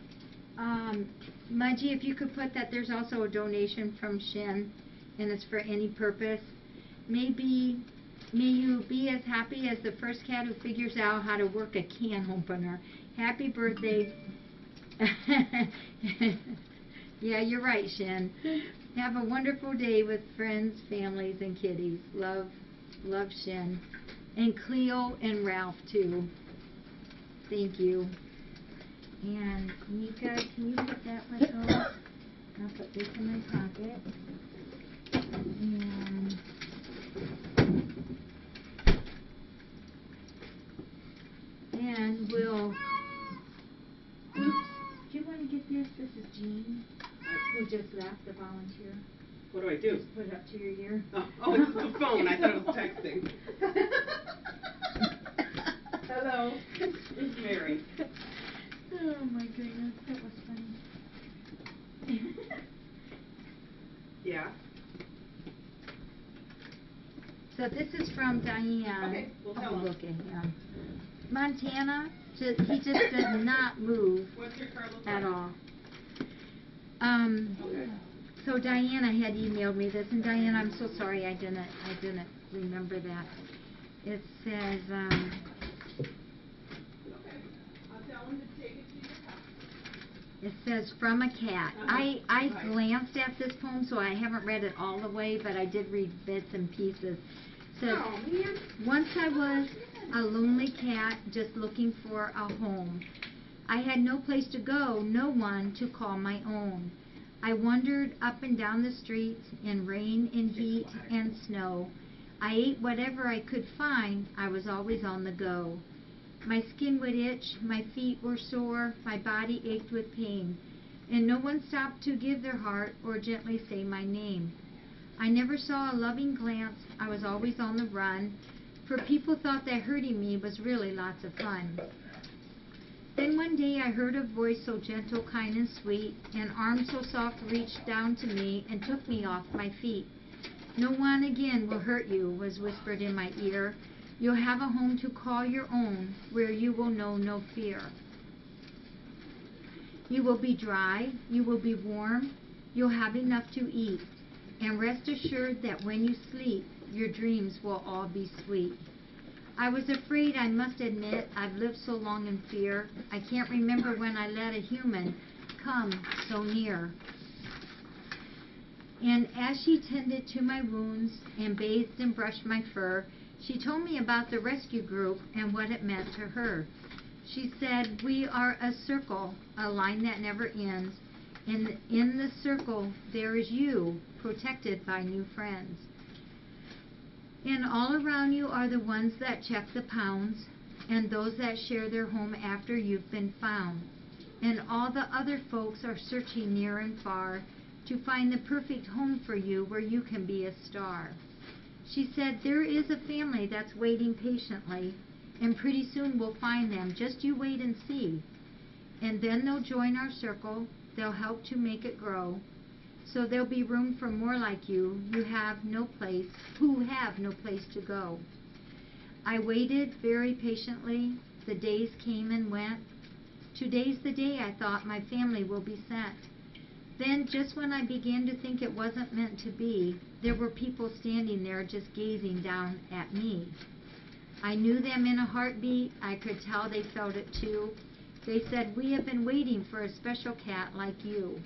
Mudgy, if you could put that there's also a donation from Shin, and it's for any purpose. May you be as happy as the first cat who figures out how to work a can opener. Happy birthday. Yeah, you're right, Shin. Have a wonderful day with friends, families, and kitties. Love, Shin. And Cleo and Ralph, too. Thank you. And Nika, can you put that with those? I'll put this in my pocket. And we'll... Oops. Do you want to get this? This is Jean, who just left, the volunteer. What do I do? Just put it up to your ear. Oh, it's the phone, I thought it was texting. Hello, it's Mary. Oh my goodness, that was funny. Yeah, So this is from Diane. Okay, we'll tell him. Look at him. Montana, he just does not move what's your car look at like? all. Okay. So Diana had emailed me this, and Diane, I'm so sorry I didn't remember that. It says, Okay, I'll tell him to take it to your house. it says from a cat. I Right. glanced at this poem, so I haven't read it all the way, but I did read bits and pieces. It says, Oh, man. once I was a lonely cat just looking for a home. I had no place to go, no one to call my own. I wandered up and down the streets in rain and heat and snow. I ate whatever I could find, I was always on the go. My skin would itch, my feet were sore, my body ached with pain, and no one stopped to give their heart or gently say my name. I never saw a loving glance, I was always on the run, for people thought that hurting me was really lots of fun. Then one day I heard a voice so gentle, kind, and sweet, an arm so soft reached down to me and took me off my feet. No one again will hurt you, was whispered in my ear. You'll have a home to call your own, where you will know no fear. You will be dry, you will be warm, you'll have enough to eat, and rest assured that when you sleep, your dreams will all be sweet. I was afraid, I must admit, I've lived so long in fear, I can't remember when I let a human come so near. And as she tended to my wounds and bathed and brushed my fur, she told me about the rescue group and what it meant to her. She said, we are a circle, a line that never ends, and in the circle there is you, protected by new friends. And all around you are the ones that check the pounds, and those that share their home after you've been found. And all the other folks are searching near and far to find the perfect home for you where you can be a star. She said, there is a family that's waiting patiently, and pretty soon we'll find them. Just you wait and see. And then they'll join our circle. They'll help to make it grow. So there'll be room for more like you who have no place to go. I waited very patiently. The days came and went. Today's the day I thought my family will be sent. Then, just when I began to think it wasn't meant to be, there were people standing there just gazing down at me. I knew them in a heartbeat. I could tell they felt it too. They said, we have been waiting for a special cat like you.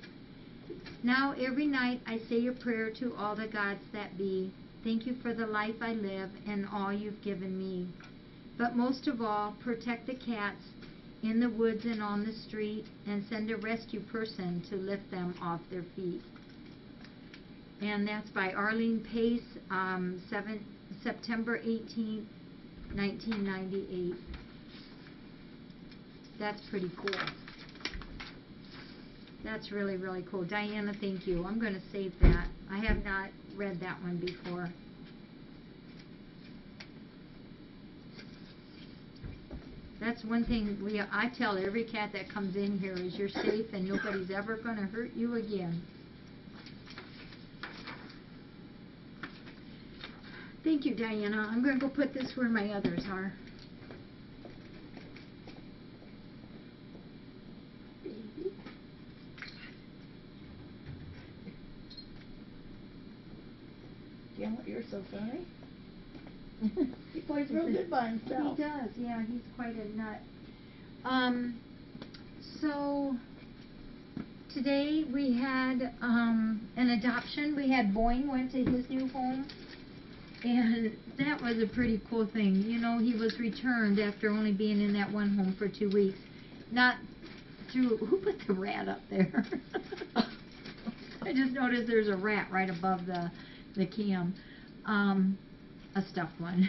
Now, every night I say a prayer to all the gods that be. Thank you for the life I live and all you've given me. But most of all, protect the cats in the woods and on the street, and send a rescue person to lift them off their feet. And that's by Arlene Pace, September 18th, 1998. That's pretty cool. That's really, really cool. Diana, thank you. I'm going to save that. I have not read that one before. That's one thing I tell every cat that comes in here is you're safe and nobody's ever going to hurt you again. Thank you, Diana. I'm going to go put this where my others are. Gamble, you're so funny. He plays real good by himself. He does, yeah, he's quite a nut. So today we had an adoption. We had Boyne went to his new home, and that was a pretty cool thing. You know, he was returned after only being in that one home for 2 weeks. Not through, who put the rat up there? I just noticed there's a rat right above the cam. A stuffed one.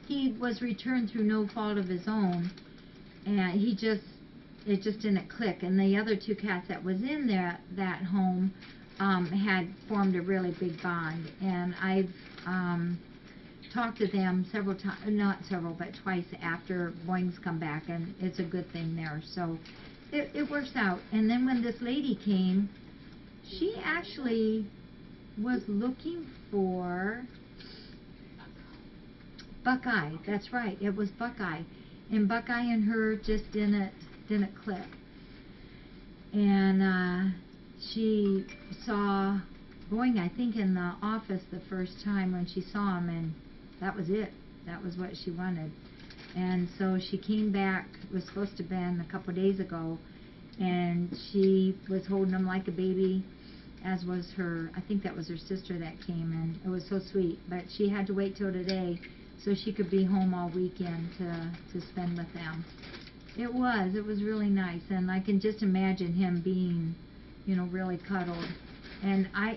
He was returned through no fault of his own, and it just didn't click. And the other 2 cats that was in that home had formed a really big bond, and I've talked to them several times, not several, but twice after Boing's come back, and it's a good thing there. So it works out. And then when this lady came, she actually was looking for Buckeye. That's right, it was Buckeye. And Buckeye and her just didn't click. And she saw Boing, I think, in the office the first time when she saw him, and that was it. That was what she wanted. And so she came back, it was supposed to have been a couple of days ago, and she was holding him like a baby, as was her, I think that was her sister that came, and it was so sweet. But she had to wait till today so she could be home all weekend to spend with them. It was really nice, and I can just imagine him being, you know, really cuddled. And I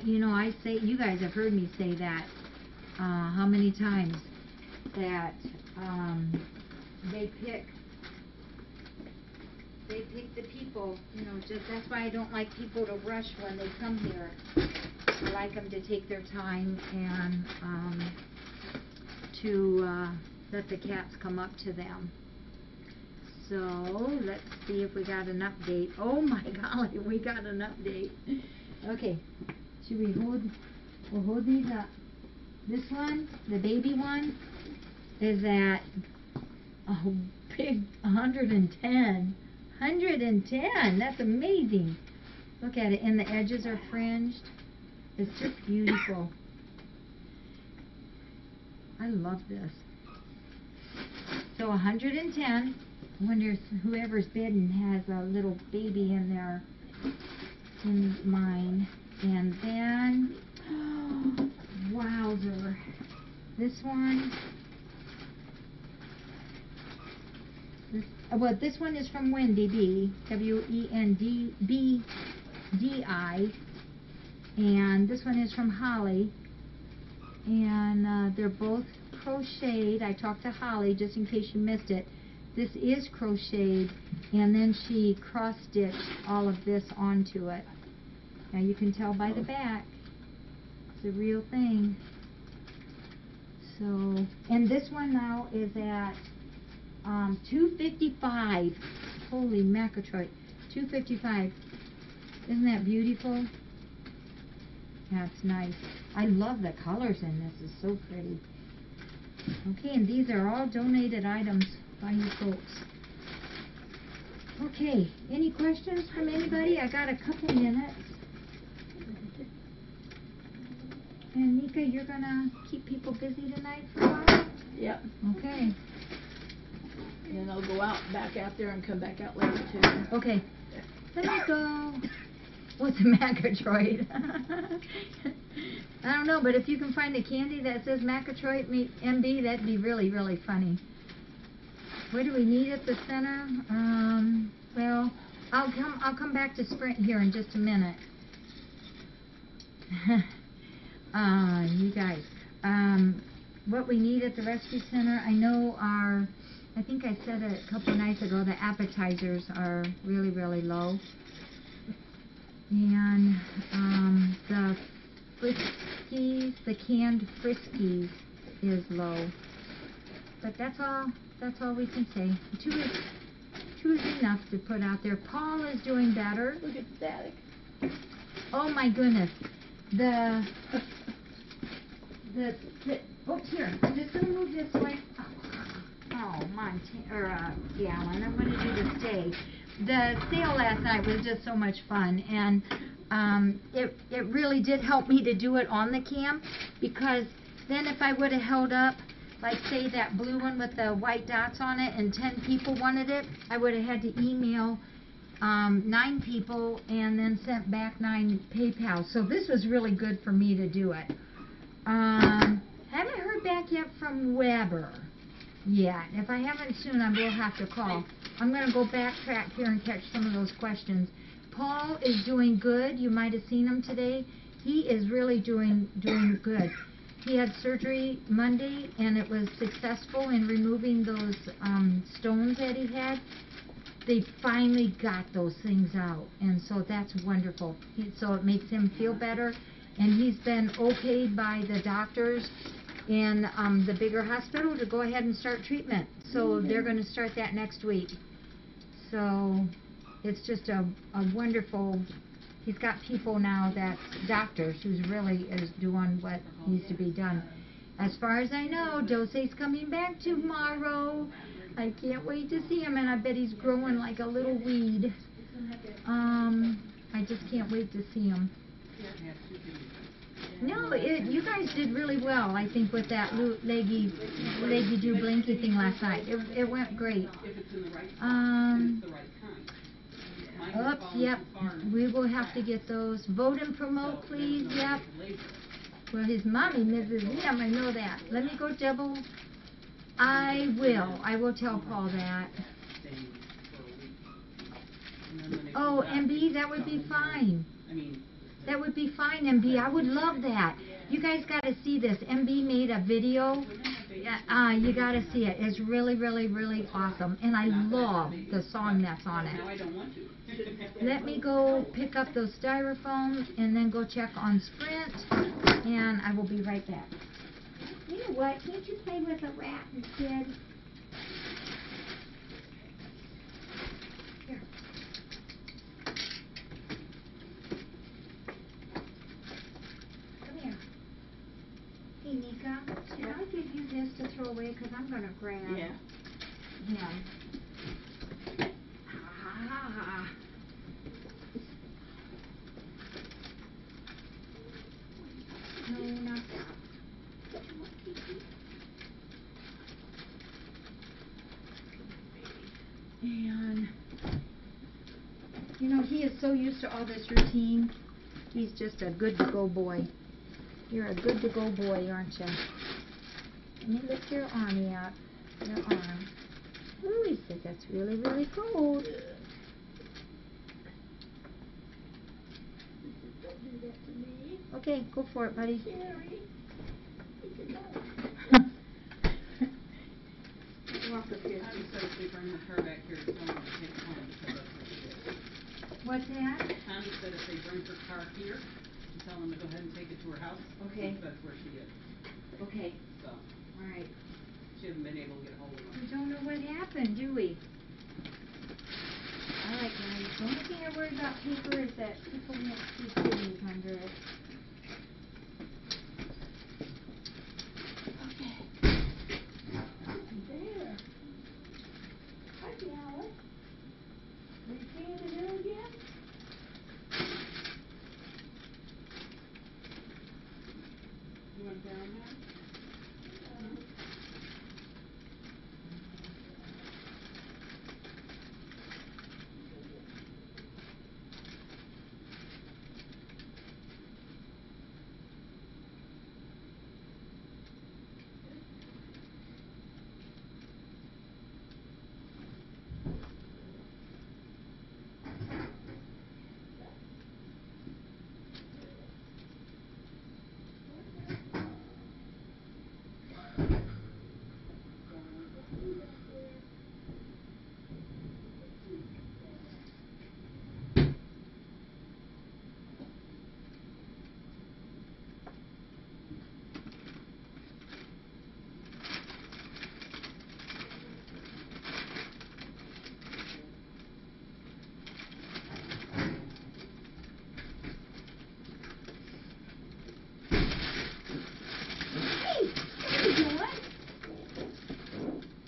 say, you guys have heard me say that how many times that they pick the people, you know, just that's why I don't like people to rush when they come here. I like them to take their time and to let the cats come up to them. So let's see if we got an update. Oh my golly, we got an update. Okay, should we'll hold these up. This one, the baby one, is at a big 110. 110, that's amazing. Look at it, and the edges are fringed. It's just beautiful. I love this. So 110. I wonder if whoever's bidding has a little baby in there, in mine. And then, wowzer, this one. This one is from Wendy B. Wendbdi. And this one is from Holly. And they're both crocheted. I talked to Holly just in case you missed it. This is crocheted, and then she cross-stitched all of this onto it. Now you can tell by the back, it's a real thing. So, and this one now is at $2.55. Holy macrotroid, $2.55. Isn't that beautiful? That's nice. I love the colors in this. It's so pretty. Okay, and these are all donated items by you folks. Okay, any questions from anybody? I got a couple minutes. And Nika, you're gonna keep people busy tonight for a while? Yep. Okay. And then I'll go back out there and come back out later too. Okay. Let me go. What's a Macatroid? I don't know, but if you can find a candy that says Macatroid MB, that'd be really, really funny. What do we need at the center? Well, I'll come back to Sprint here in just a minute. You guys, what we need at the rescue center, I know I think I said it a couple of nights ago, the appetizers are really, really low. And the Friskies, the canned Friskies is low. But that's all we can say. Two is enough to put out there. Paul is doing better. Look at static. Oh my goodness. Oh, here. I'm just going to move this way. Oh, Gallon. I'm going to do the stay. The sale last night was just so much fun, and it really did help me to do it on the cam, because then if I would have held up, like say that blue one with the white dots on it, and 10 people wanted it, I would have had to email 9 people and then sent back 9 PayPal. So this was really good for me to do it. Haven't heard back yet from Weber yet. If I haven't soon, I will have to call. I'm going to go backtrack here and catch some of those questions. Paul is doing good. You might have seen him today. He is really doing good. He had surgery Monday, and it was successful in removing those stones that he had. They finally got those things out, and so that's wonderful. So it makes him feel better, and he's been okayed by the doctors in the bigger hospital to go ahead and start treatment. So they're going to start that next week. So it's just a wonderful, he's got people now that's doctors who's really is doing what needs to be done. As far as I know, Dose's coming back tomorrow. I can't wait to see him, and I bet he's growing like a little weed. I just can't wait to see him. No, you guys did really well, I think, with that leggy do blinky thing last night. It went great. Oops, yep. We will have to get those. Vote and promote, please. Yep. Well, his mommy, Mrs. M, I know that. Let me go double. I will tell Paul that. Oh, MB, that would be fine. That would be fine, MB. I would love that. You guys got to see this. MB made a video. You got to see it. It's really, really, really awesome. And I love the song that's on it. Let me go pick up those styrofoams and then go check on Sprint. And I will be right back. You know what? Can't you play with a rat instead? Here. Come here. Hey, Nika, can I give you this to throw away? Because I'm going to grab him. Ah. No, not that. And, you know, he is so used to all this routine. He's just a good-to-go boy. You're a good-to-go boy, aren't you? Let me lift your army up. Your arm. Ooh, he says that's really, really cold. Don't do that to me. Okay, go for it, buddy. Walk up here. Tom says they bring the car back here, don't want to take it home, because that's what she did. What's that? Tom said if they bring her car here, to tell them to go ahead and take it to her house. Okay. That's where she is. Okay, So, all right. she hasn't been able to get hold of We them. don't know what happened, do we? All right, guys. The only thing I worry about paper is that people won't see kitties under it. There. Hi, Dallas. Are you seeing the hill again? You went down there?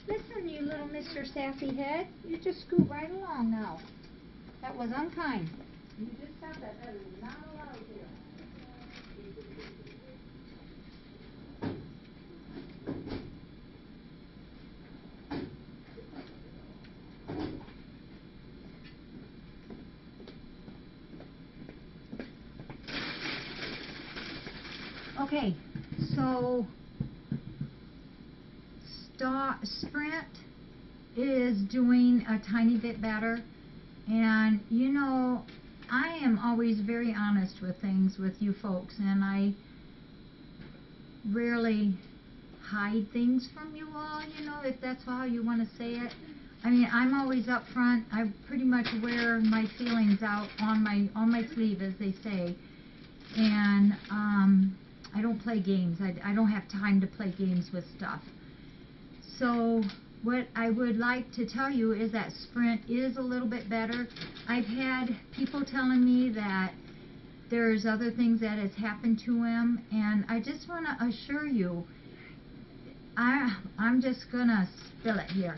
Listen, you little Mr. Sassy Head. You just scoot right along now. That was unkind. You just stop that. That is not allowed here. Okay, so Sprint is doing a tiny bit better, and you know, I am always very honest with things with you folks, and I rarely hide things from you all, you know, if that's how you want to say it. I mean, I'm always upfront. I pretty much wear my feelings out on my sleeve, as they say, and I don't play games. I don't have time to play games with stuff. So what I would like to tell you is that Sprint is a little bit better. I've had people telling me that there's other things that has happened to him, and I just want to assure you, I'm just gonna spill it here.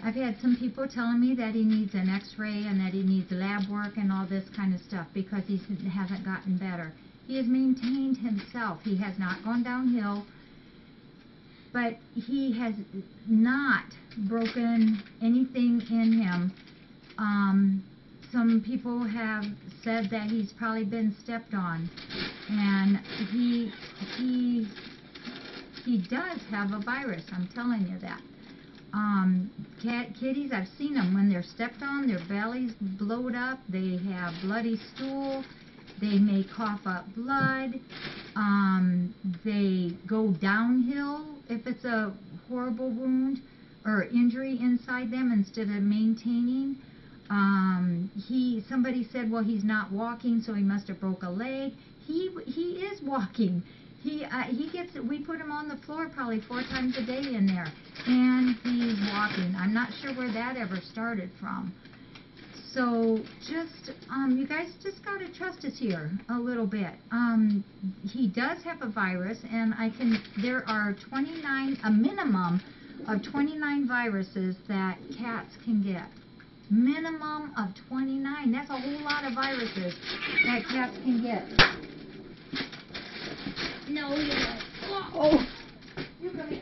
I've had some people telling me that he needs an x-ray and that he needs lab work and all this kind of stuff because he hasn't gotten better. He has maintained himself. He has not gone downhill, but he has not broken anything in him. Some people have said that he's probably been stepped on, and he does have a virus. I'm telling you that. Kitties, I've seen them when they're stepped on, their bellies blowed up, they have bloody stool, they may cough up blood, they go downhill if it's a horrible wound or injury inside them instead of maintaining. Somebody said, well, he's not walking, so he must have broke a leg. He is walking. We put him on the floor probably 4 times a day in there, and he's walking. I'm not sure where that ever started from. So just, you guys just got to trust us here a little bit. He does have a virus, and there are a minimum of 29 viruses that cats can get. Minimum of 29. That's a whole lot of viruses that cats can get. No, you don't. Oh, you come here.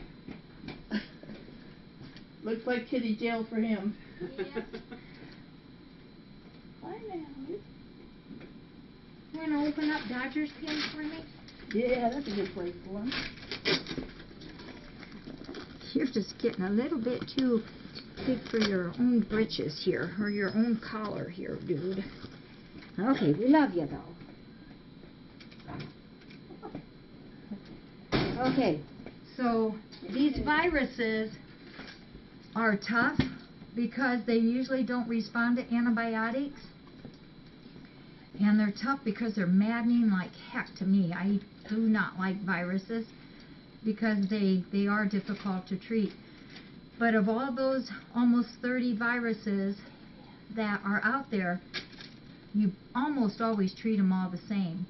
Looks like kitty jail for him. Yeah. Hi, Natalie. You want to open up Dodger's pen for me? Yeah, that's a good place for him. You're just getting a little bit too big for your own britches here, or your own collar here, dude. Okay, we love you, though. Okay, so these viruses are tough because they usually don't respond to antibiotics. And they're tough because they're maddening like heck to me. I do not like viruses because they are difficult to treat. But of all those almost 30 viruses that are out there, you almost always treat them all the same.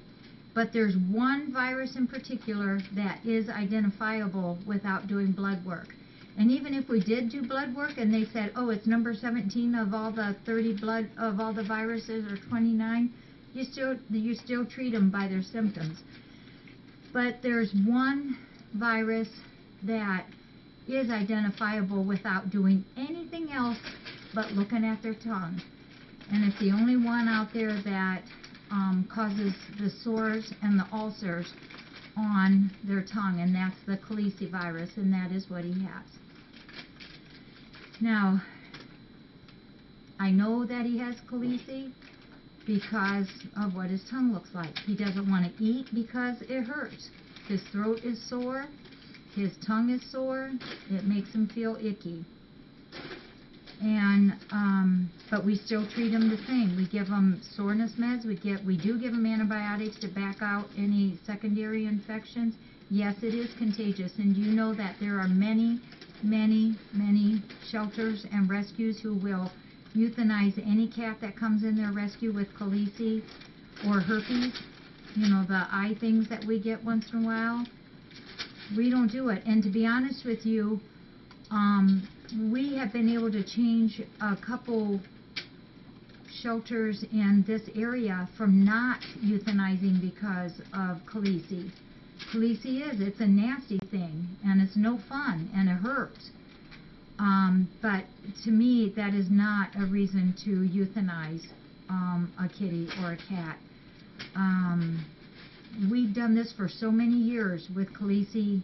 But there's one virus in particular that is identifiable without doing blood work. And even if we did do blood work and they said, oh, it's number 17 of all the 30 of all the viruses, or 29, you still treat them by their symptoms. But there's one virus that is identifiable without doing anything else but looking at their tongue. And it's the only one out there that causes the sores and the ulcers on their tongue, and that's the calicivirus, and that is what he has. Now, I know that he has calici because of what his tongue looks like. He doesn't want to eat because it hurts. His throat is sore, his tongue is sore, it makes him feel icky. And but we still treat him the same. We give him soreness meds. We do give him antibiotics to back out any secondary infections. Yes, it is contagious, and you know that there are many shelters and rescues who will euthanize any cat that comes in their rescue with calici or herpes. You know, the eye things that we get once in a while. We don't do it. And to be honest with you, we have been able to change a couple shelters in this area from not euthanizing because of calici. Calici it's a nasty thing, and it's no fun, and it hurts. But to me, that is not a reason to euthanize a kitty or a cat. We've done this for so many years with calici.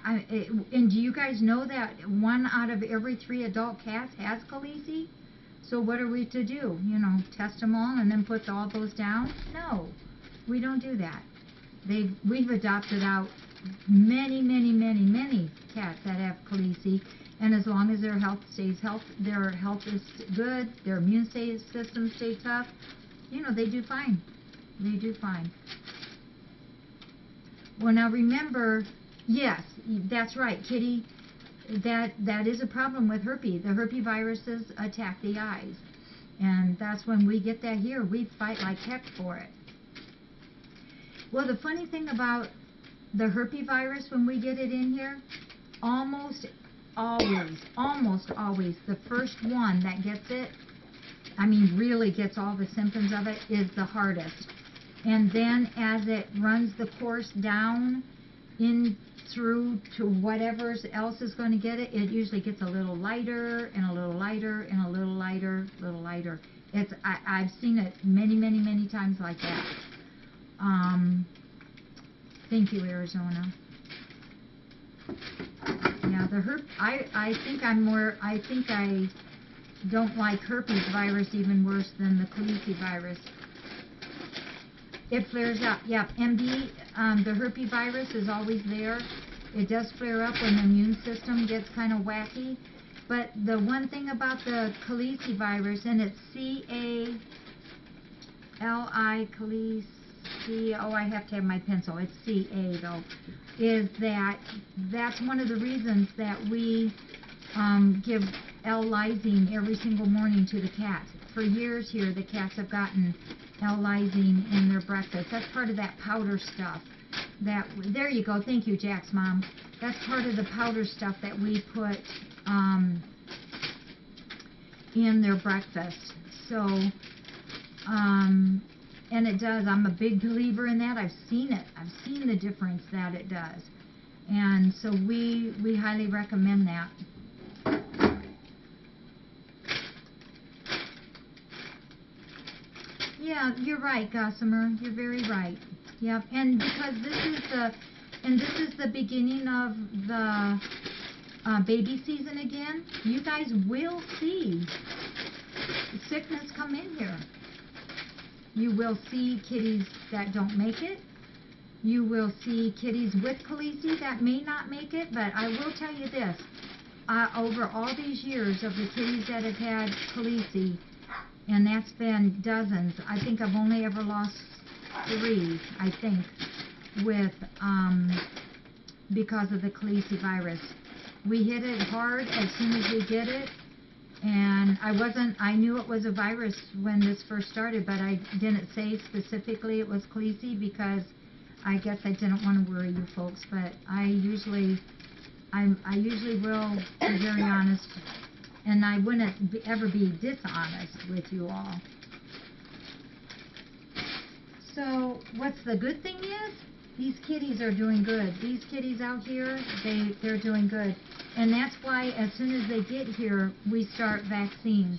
And do you guys know that 1 out of every 3 adult cats has calici? So what are we to do? You know, test them all and then put all those down? No, we don't do that. We've adopted out many cats that have calici, and as long as their health is good, their immune system stays tough, you know, they do fine. They do fine. Well, now remember, yes, that's right, Kitty. That is a problem with herpes. The herpes viruses attack the eyes, and that's when we get that here. We fight like heck for it. Well, the funny thing about the herpes virus when we get it in here, almost always, the first one that gets it, I mean really gets all the symptoms of it, is the hardest. And then as it runs the course down in through to whatever else is going to get it, it usually gets a little lighter and a little lighter and a little lighter, I've seen it many times like that. Thank you, Arizona. Yeah, the I think I don't like herpes virus even worse than the calici virus. It flares up. Yep, MD, the herpes virus is always there. It does flare up when the immune system gets kind of wacky. But the one thing about the calici virus, and it's C-A-L-I, calici, oh, I have to have my pencil, it's C-A though, is that's one of the reasons that we give L-lysine every single morning to the cats. For years here, the cats have gotten L-lysine in their breakfast. That's part of that powder stuff. There you go. Thank you, Jack's mom. That's part of the powder stuff that we put in their breakfast. So, and it does. I'm a big believer in that. I've seen it. I've seen the difference that it does. And so we highly recommend that. Yeah, you're right, Gossamer. You're very right. Yep, and because this is the beginning of the baby season again, you guys will see sickness come in here. You will see kitties that don't make it. you will see kitties with Khaleesi that may not make it, but I will tell you this. Over all these years of the kitties that have had Khaleesi, and that's been dozens, I think I've only ever lost 3, I think, with, because of the Khaleesi virus. We hit it hard as soon as we did it, and I knew it was a virus when this first started, but I didn't say specifically it was Khaleesi because I guess I didn't want to worry you folks, but I usually will be very honest, and I wouldn't ever be dishonest with you all. So what's the good thing is, these kitties are doing good. These kitties out here, they're doing good. And that's why as soon as they get here, we start vaccines.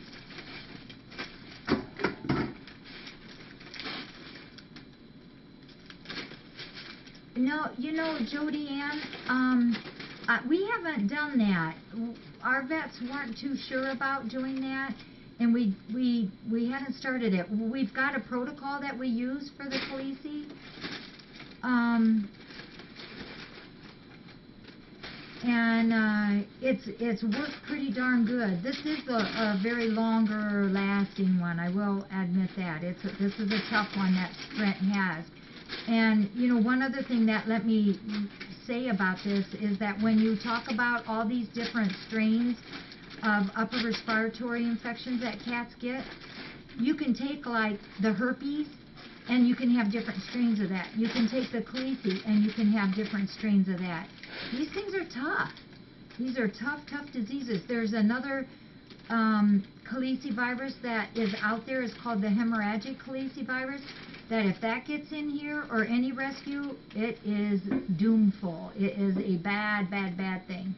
No, you know, Jody Ann, we haven't done that. Our vets weren't too sure about doing that, and we hadn't started it. We've got a protocol that we use for the Khaleesi. And it's worked pretty darn good. This is a very longer lasting one, I will admit that. This is a tough one that Sprint has. And, you know, one other thing that let me say about this is that when you talk about all these different strains of upper respiratory infections that cats get, you can take like the herpes and you can have different strains of that. You can take the Khaleesi and you can have different strains of that. These things are tough. These are tough diseases. There's another Khaleesi virus that is out there. It's called the hemorrhagic Khaleesi virus. That if that gets in here or any rescue, it is doomful. It is a bad thing.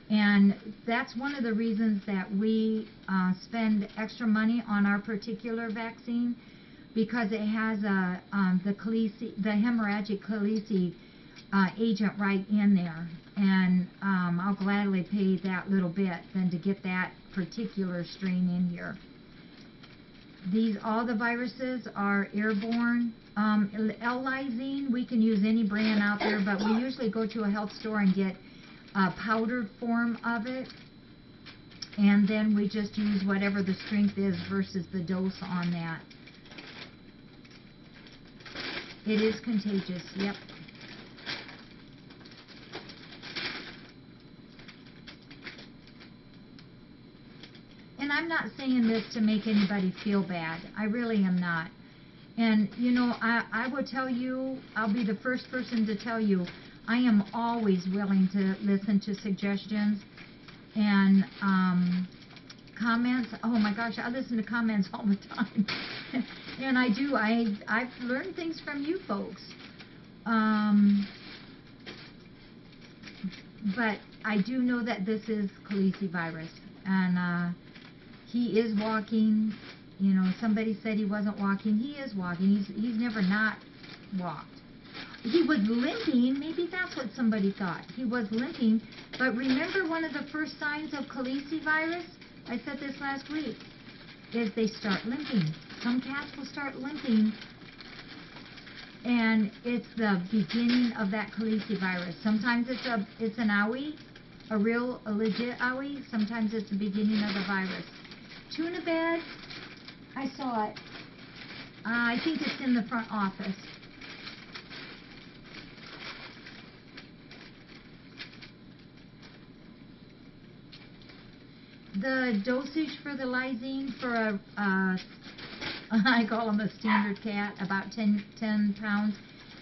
And that's one of the reasons that we spend extra money on our particular vaccine, because it has the hemorrhagic Khaleesi agent right in there. And I'll gladly pay that little bit than to get that particular strain in here. All the viruses are airborne. L-lysine, we can use any brand out there, but we usually go to a health store and get a powdered form of it. And then we just use whatever the strength is versus the dose on that. It is contagious, yep. And I'm not saying this to make anybody feel bad. I really am not. And, you know, I will tell you, I'll be the first person to tell you, I am always willing to listen to suggestions and comments. Oh my gosh, I listen to comments all the time. And I do. I've learned things from you folks. But I do know that this is Khaleesi virus. And he is walking. You know, somebody said he wasn't walking. He is walking. He's never not walked. He was limping. Maybe that's what somebody thought. He was limping. But remember, one of the first signs of Khaleesi virus, I said this last week, is they start limping. Some cats will start limping, and it's the beginning of that Khaleesi virus. Sometimes it's an owie, a legit owie. Sometimes it's the beginning of the virus. Tuna bed, I saw it. I think it's in the front office. The dosage for the lysine for I call them a standard cat, about 10 pounds,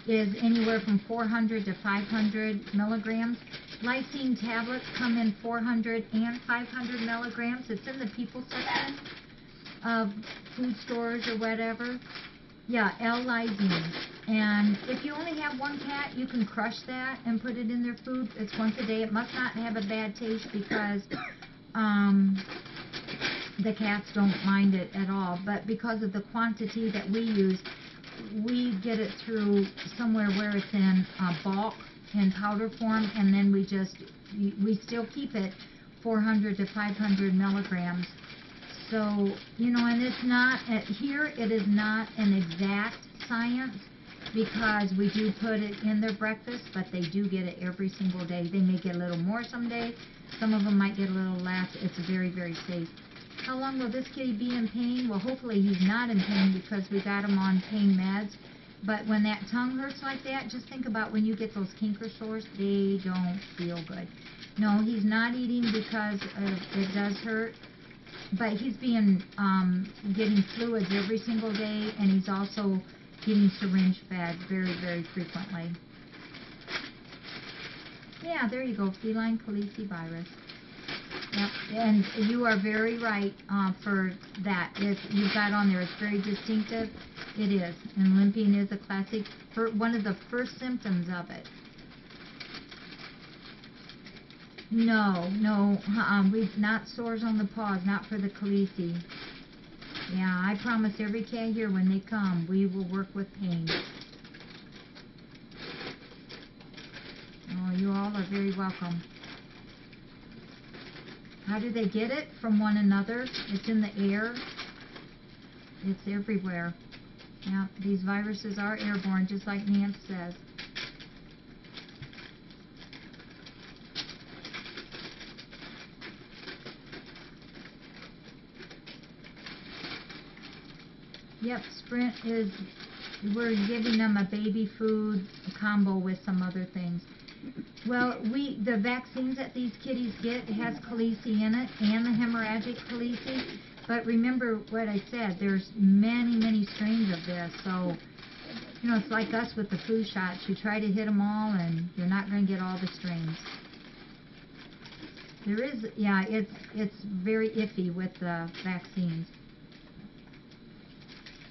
is anywhere from 400 to 500 milligrams. Lysine tablets come in 400 and 500 milligrams. It's in the people section of food stores or whatever. Yeah, L-lysine. And if you only have one cat, you can crush that and put it in their food. It's once a day. It must not have a bad taste because the cats don't mind it at all. But because of the quantity that we use, we get it through somewhere where it's in bulk, in powder form, and then we still keep it 400 to 500 milligrams. So, you know, and it's not, here it is not an exact science, because we do put it in their breakfast, but they do get it every single day. They may get a little more someday. Some of them might get a little less. It's very, very safe. How long will this kitty be in pain? Well, hopefully he's not in pain because we got him on pain meds. But when that tongue hurts like that, just think about when you get those canker sores, they don't feel good. No, he's not eating because it does hurt. But he's being, getting fluids every single day, and he's also getting syringe fed very, very frequently. Yeah, there you go, feline calicivirus. Yep, and you are very right for that. If you've got on there, it's very distinctive. It is, and limping is a classic, one of the first symptoms of it. No, we've not sores on the paws, not for the calici. Yeah, I promise every cat here when they come, we will work with pain. Oh, you all are very welcome. How do they get it? From one another. It's in the air. It's everywhere. Yeah, these viruses are airborne, just like Nance says. Yep, Sprint is, we're giving them a baby food combo with some other things. Well, the vaccines that these kitties get has calici in it and the hemorrhagic calici. But remember what I said, there's many, many strains of this. So, you know, it's like us with the flu shots. You try to hit them all and you're not going to get all the strains. There is, yeah, it's very iffy with the vaccines.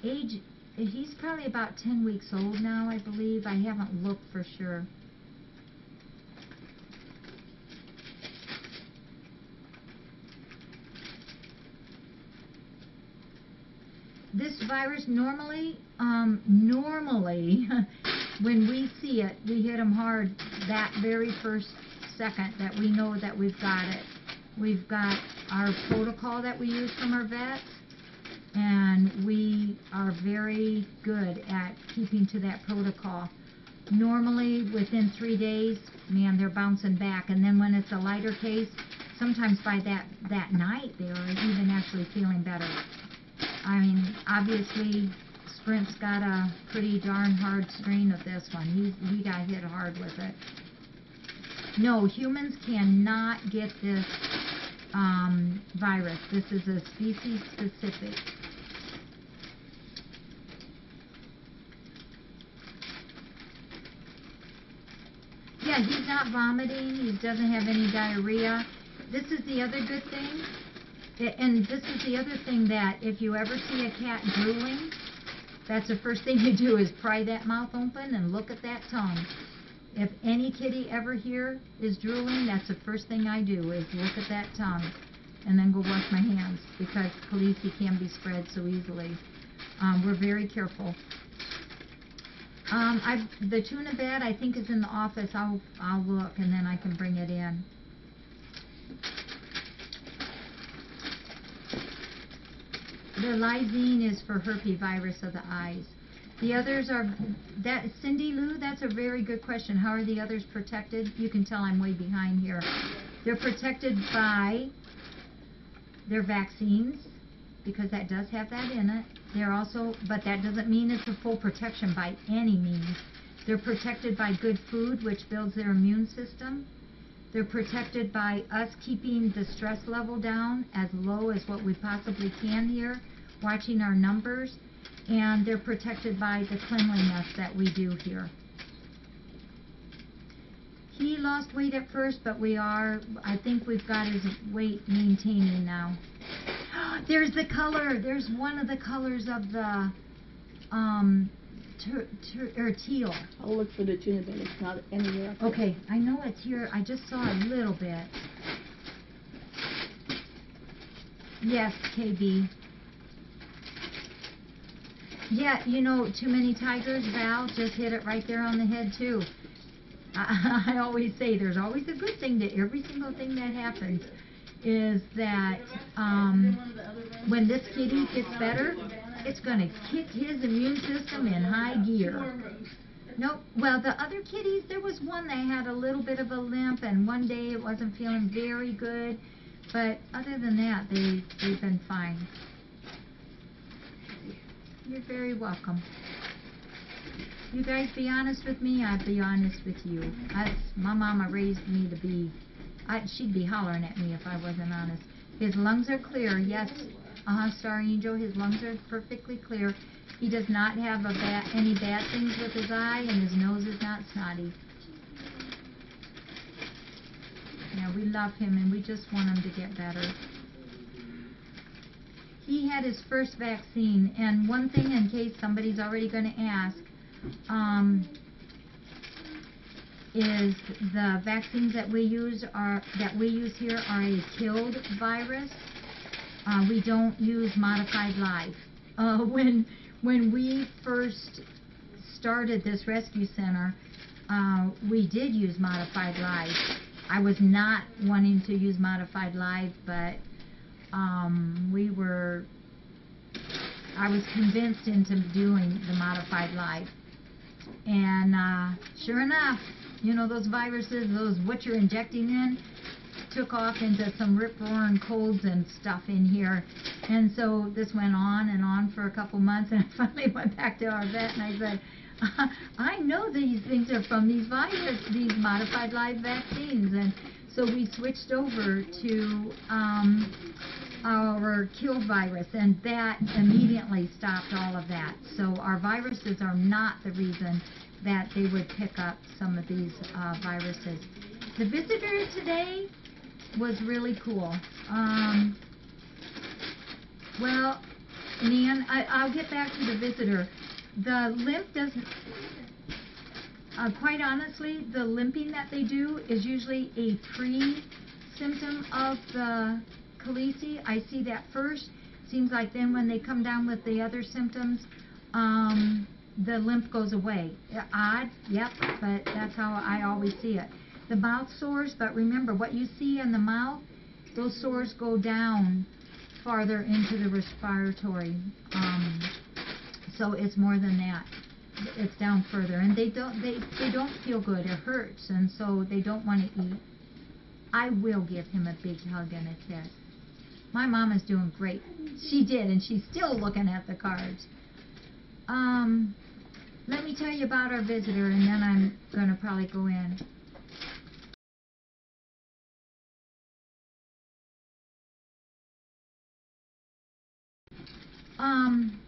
Age, he's probably about 10 weeks old now, I believe. I haven't looked for sure. This virus normally, when we see it, we hit them hard that very first second that we know that we've got it. We've got our protocol that we use from our vets, and we are very good at keeping to that protocol. Normally, within 3 days, man, they're bouncing back, and then when it's a lighter case, sometimes by that night, they are even actually feeling better. I mean, obviously, Sprint's got a pretty darn hard strain of this one. He got hit hard with it. No, humans cannot get this virus. This is a species-specific. Yeah, he's not vomiting. He doesn't have any diarrhea. This is the other good thing. And this is the other thing, that if you ever see a cat drooling, that's the first thing you do is pry that mouth open and look at that tongue. If any kitty ever here is drooling, that's the first thing I do is look at that tongue and then go wash my hands, because calici can be spread so easily. We're very careful. The tuna bed I think is in the office. I'll look and then I can bring it in. The lysine is for herpesvirus of the eyes. The others are, Cindy Lou, that's a very good question. How are the others protected? You can tell I'm way behind here. They're protected by their vaccines, because that does have that in it. They're also, but that doesn't mean it's a full protection by any means. They're protected by good food, which builds their immune system. They're protected by us keeping the stress level down as low as what we possibly can here, watching our numbers, and they're protected by the cleanliness that we do here. He lost weight at first, but I think we've got his weight maintaining now. There's the color. There's one of the colors of the teal. I'll look for the tuna, but it's not anywhere up there. Okay, I know it's here. I just saw a little bit. Yes, KB. Yeah, you know, too many tigers, Val, just hit it right there on the head, too. I always say there's always a good thing to every single thing that happens, is that when this kitty gets better, It's gonna kick his immune system in high gear. Nope. Well, the other kitties, there was one that had a little bit of a limp, and one day it wasn't feeling very good. But other than that, they've been fine. You're very welcome. You guys be honest with me, I'd be honest with you. My mama raised me to be, she'd be hollering at me if I wasn't honest. His lungs are clear, yes. Star Angel, his lungs are perfectly clear. He does not have any bad things with his eye, and his nose is not snotty. Yeah, we love him, and we just want him to get better. He had his first vaccine, and one thing in case somebody's already going to ask, is the vaccines that we use here are a killed virus. We don't use modified live. When we first started this rescue center, we did use modified live. I was not wanting to use modified live, but I was convinced into doing the modified live. And sure enough, you know, those viruses, what you're injecting in, took off into some rip-roaring colds and stuff in here. And so this went on and on for a couple months, and I finally went back to our vet and I said, I know these things are from these modified live vaccines. And so we switched over to our killed virus, and that immediately stopped all of that. So our viruses are not the reason that they would pick up some of these viruses. The visitor today was really cool. Well, Nan, I'll get back to the visitor. The limp doesn't, quite honestly, the limping that they do is usually a pre-symptom of the Khaleesi. I see that first. Seems like then when they come down with the other symptoms, the limp goes away. Odd, yep, but that's how I always see it. The mouth sores, but remember, what you see in the mouth, those sores go down farther into the respiratory. So it's more than that. It's down further, and they don't feel good. It hurts, and so they don't want to eat. I will give him a big hug and a kiss. My mama's doing great. She did, and she's still looking at the cards. Let me tell you about our visitor, and then I'm going to probably go in.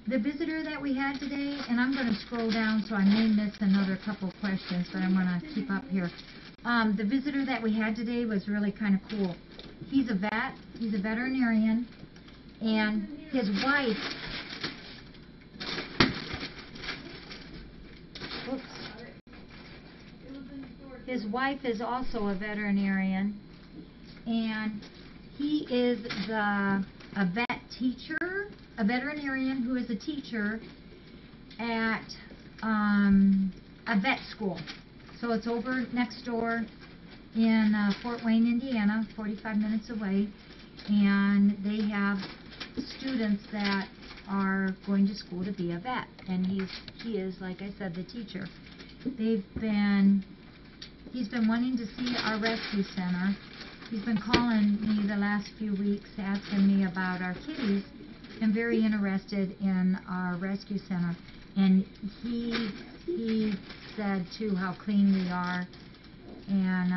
The visitor that we had today, and I'm going to scroll down so I may miss another couple questions, but I'm going to keep up here. The visitor that we had today was really kind of cool. He's a vet, he's a veterinarian, and his wife, his wife is also a veterinarian, and he is a vet teacher, a veterinarian who is a teacher at a vet school. So it's over next door in Fort Wayne, Indiana, 45 minutes away, and they have students that are going to school to be a vet, and he is, like I said, the teacher. He's been wanting to see our rescue center. He's been calling me the last few weeks, asking me about our kitties, and very interested in our rescue center. And he said too how clean we are, and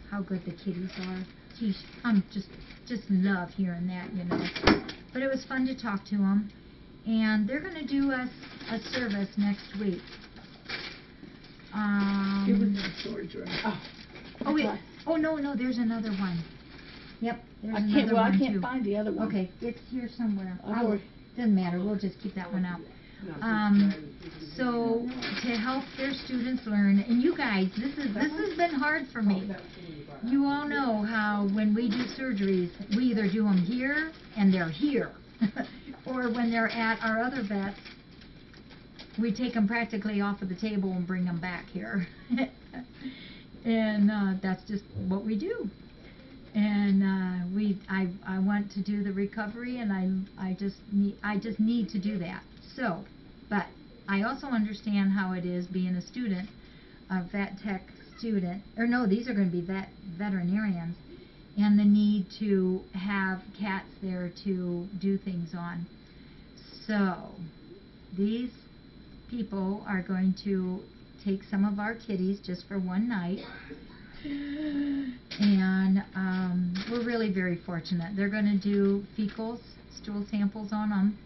how good the kitties are. Geez, I'm just love hearing that, you know. But it was fun to talk to them, and they're going to do us a service next week. It was in the storage room. Oh wait. Oh no, there's another one. Yep, there's another one I too. can't find the other one. Okay, it's here somewhere. Oh. Doesn't matter. We'll just keep that one out. So to help their students learn, and you guys, this has been hard for me. You all know how when we do surgeries, we either do them here and they're here, or when they're at our other vets, we take them practically off of the table and bring them back here. And that's just what we do. And I want to do the recovery, and I just need to do that. So, but I also understand how it is being a student, a vet tech student, or no, these are going to be veterinarians, and the need to have cats there to do things on. So, these people are going to take some of our kitties just for one night, and we're really very fortunate. They're going to do fecals, stool samples on them.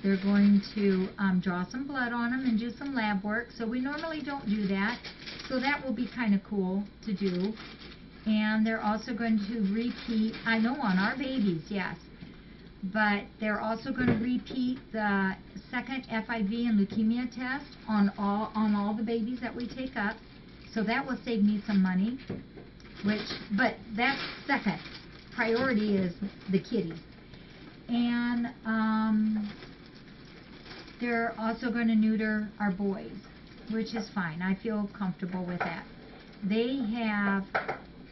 They're going to draw some blood on them and do some lab work. So we normally don't do that. So that will be kind of cool to do. And they're also going to repeat, I know on our babies, yes, but they're also going to repeat the second FIV and leukemia test on all the babies that we take up. So that will save me some money. But that's second. Priority is the kitties. And they're also going to neuter our boys, which is fine. I feel comfortable with that. They have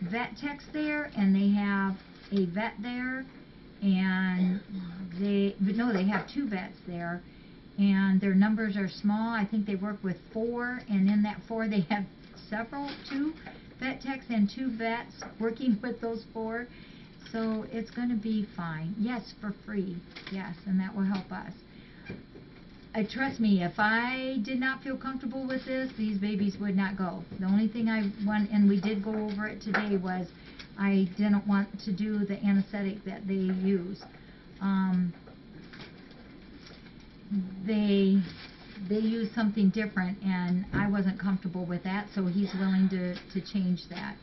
vet techs there, and they have a vet there, and they have 2 vets there, and their numbers are small. I think they work with 4, and in that 4 they have 2 vet techs and 2 vets working with those 4. So it's going to be fine. Yes, for free. Yes, and that will help us. Trust me, if I did not feel comfortable with this, these babies would not go. The only thing I want, and we did go over it today, was I didn't want to do the anesthetic that they use. They use something different, and I wasn't comfortable with that, so he's willing to change that.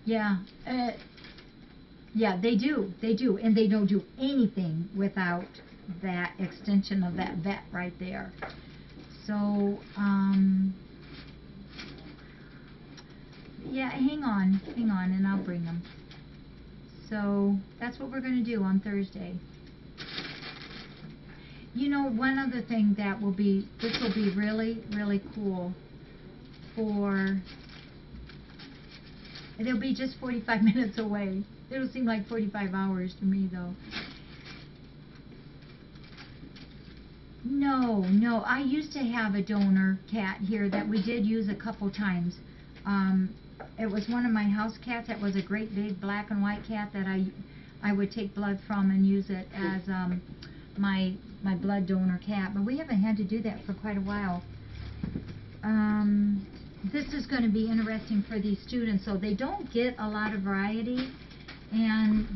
Yeah, yeah, they do, and they don't do anything without that extension of that vet right there. So, yeah, hang on, and I'll bring them. So, that's what we're going to do on Thursday. You know, one other thing that will be, this will be really, really cool for, it'll be just 45 minutes away. It'll seem like 45 hours to me, though. No, I used to have a donor cat here that we did use a couple times. It was one of my house cats that was a great big black and white cat that I would take blood from and use it as my blood donor cat, but we haven't had to do that for quite a while. This is going to be interesting for these students, so they don't get a lot of variety, and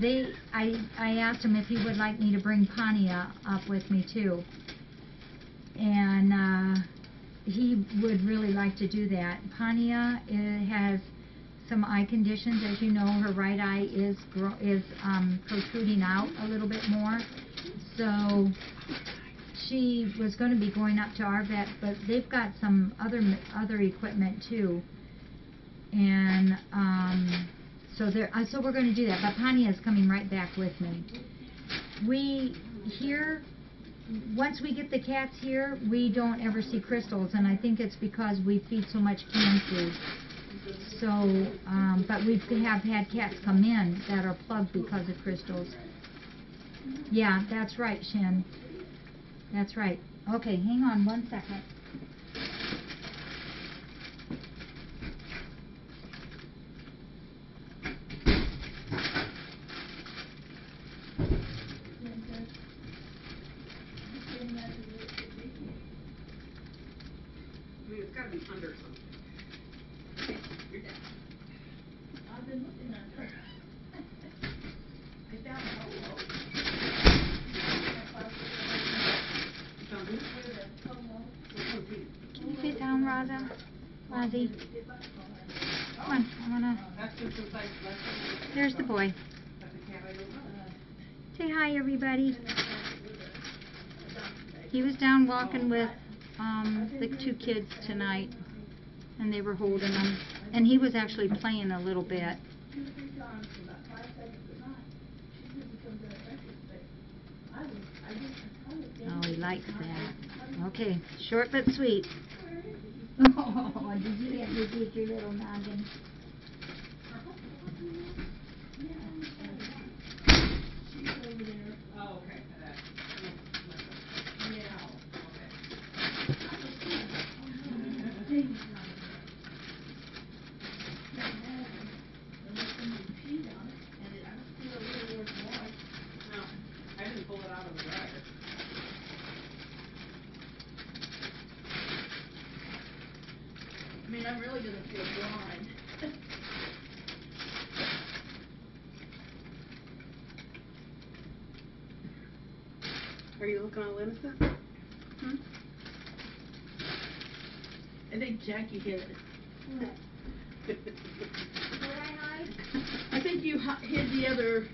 I asked him if he would like me to bring Pania up with me too, and he would really like to do that. Pania has some eye conditions. As you know, her right eye is protruding out a little bit more. So she was going to be going up to our vet, but they've got some other equipment too. And so we're going to do that. But Pania is coming right back with me. Once we get the cats here, we don't ever see crystals, and I think it's because we feed so much canned food. So, but we have had cats come in that are plugged because of crystals. Yeah, that's right, Shin. That's right. Okay, hang on 1 second. I mean, it's got to be under something. I've been looking at her. I found a hole. Found it? Can you sit down, Raza? Rozzy? Come on, I wanna... There's the boy. Say hi, everybody. He was down walking with the 2 kids tonight, and they were holding him. And he was actually playing a little bit. Oh, he likes that. Okay, short but sweet. Oh, did you get your little noggin? got out of the dryer. I mean, I'm really gonna feel blind. Are you looking all innocent? I think Jackie hid it. What? What I hide? I think you hid the other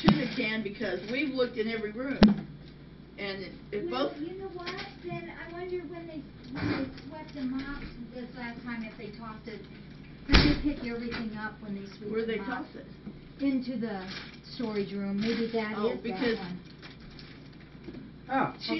tuna can because we've looked in every room. And if Well, both, you know what? Then I wonder when they swept them up this last time, if they tossed it, did they pick everything up when they swept where they them up? toss it? Into the storage room. Maybe that Oh, is because- that one. Oh, She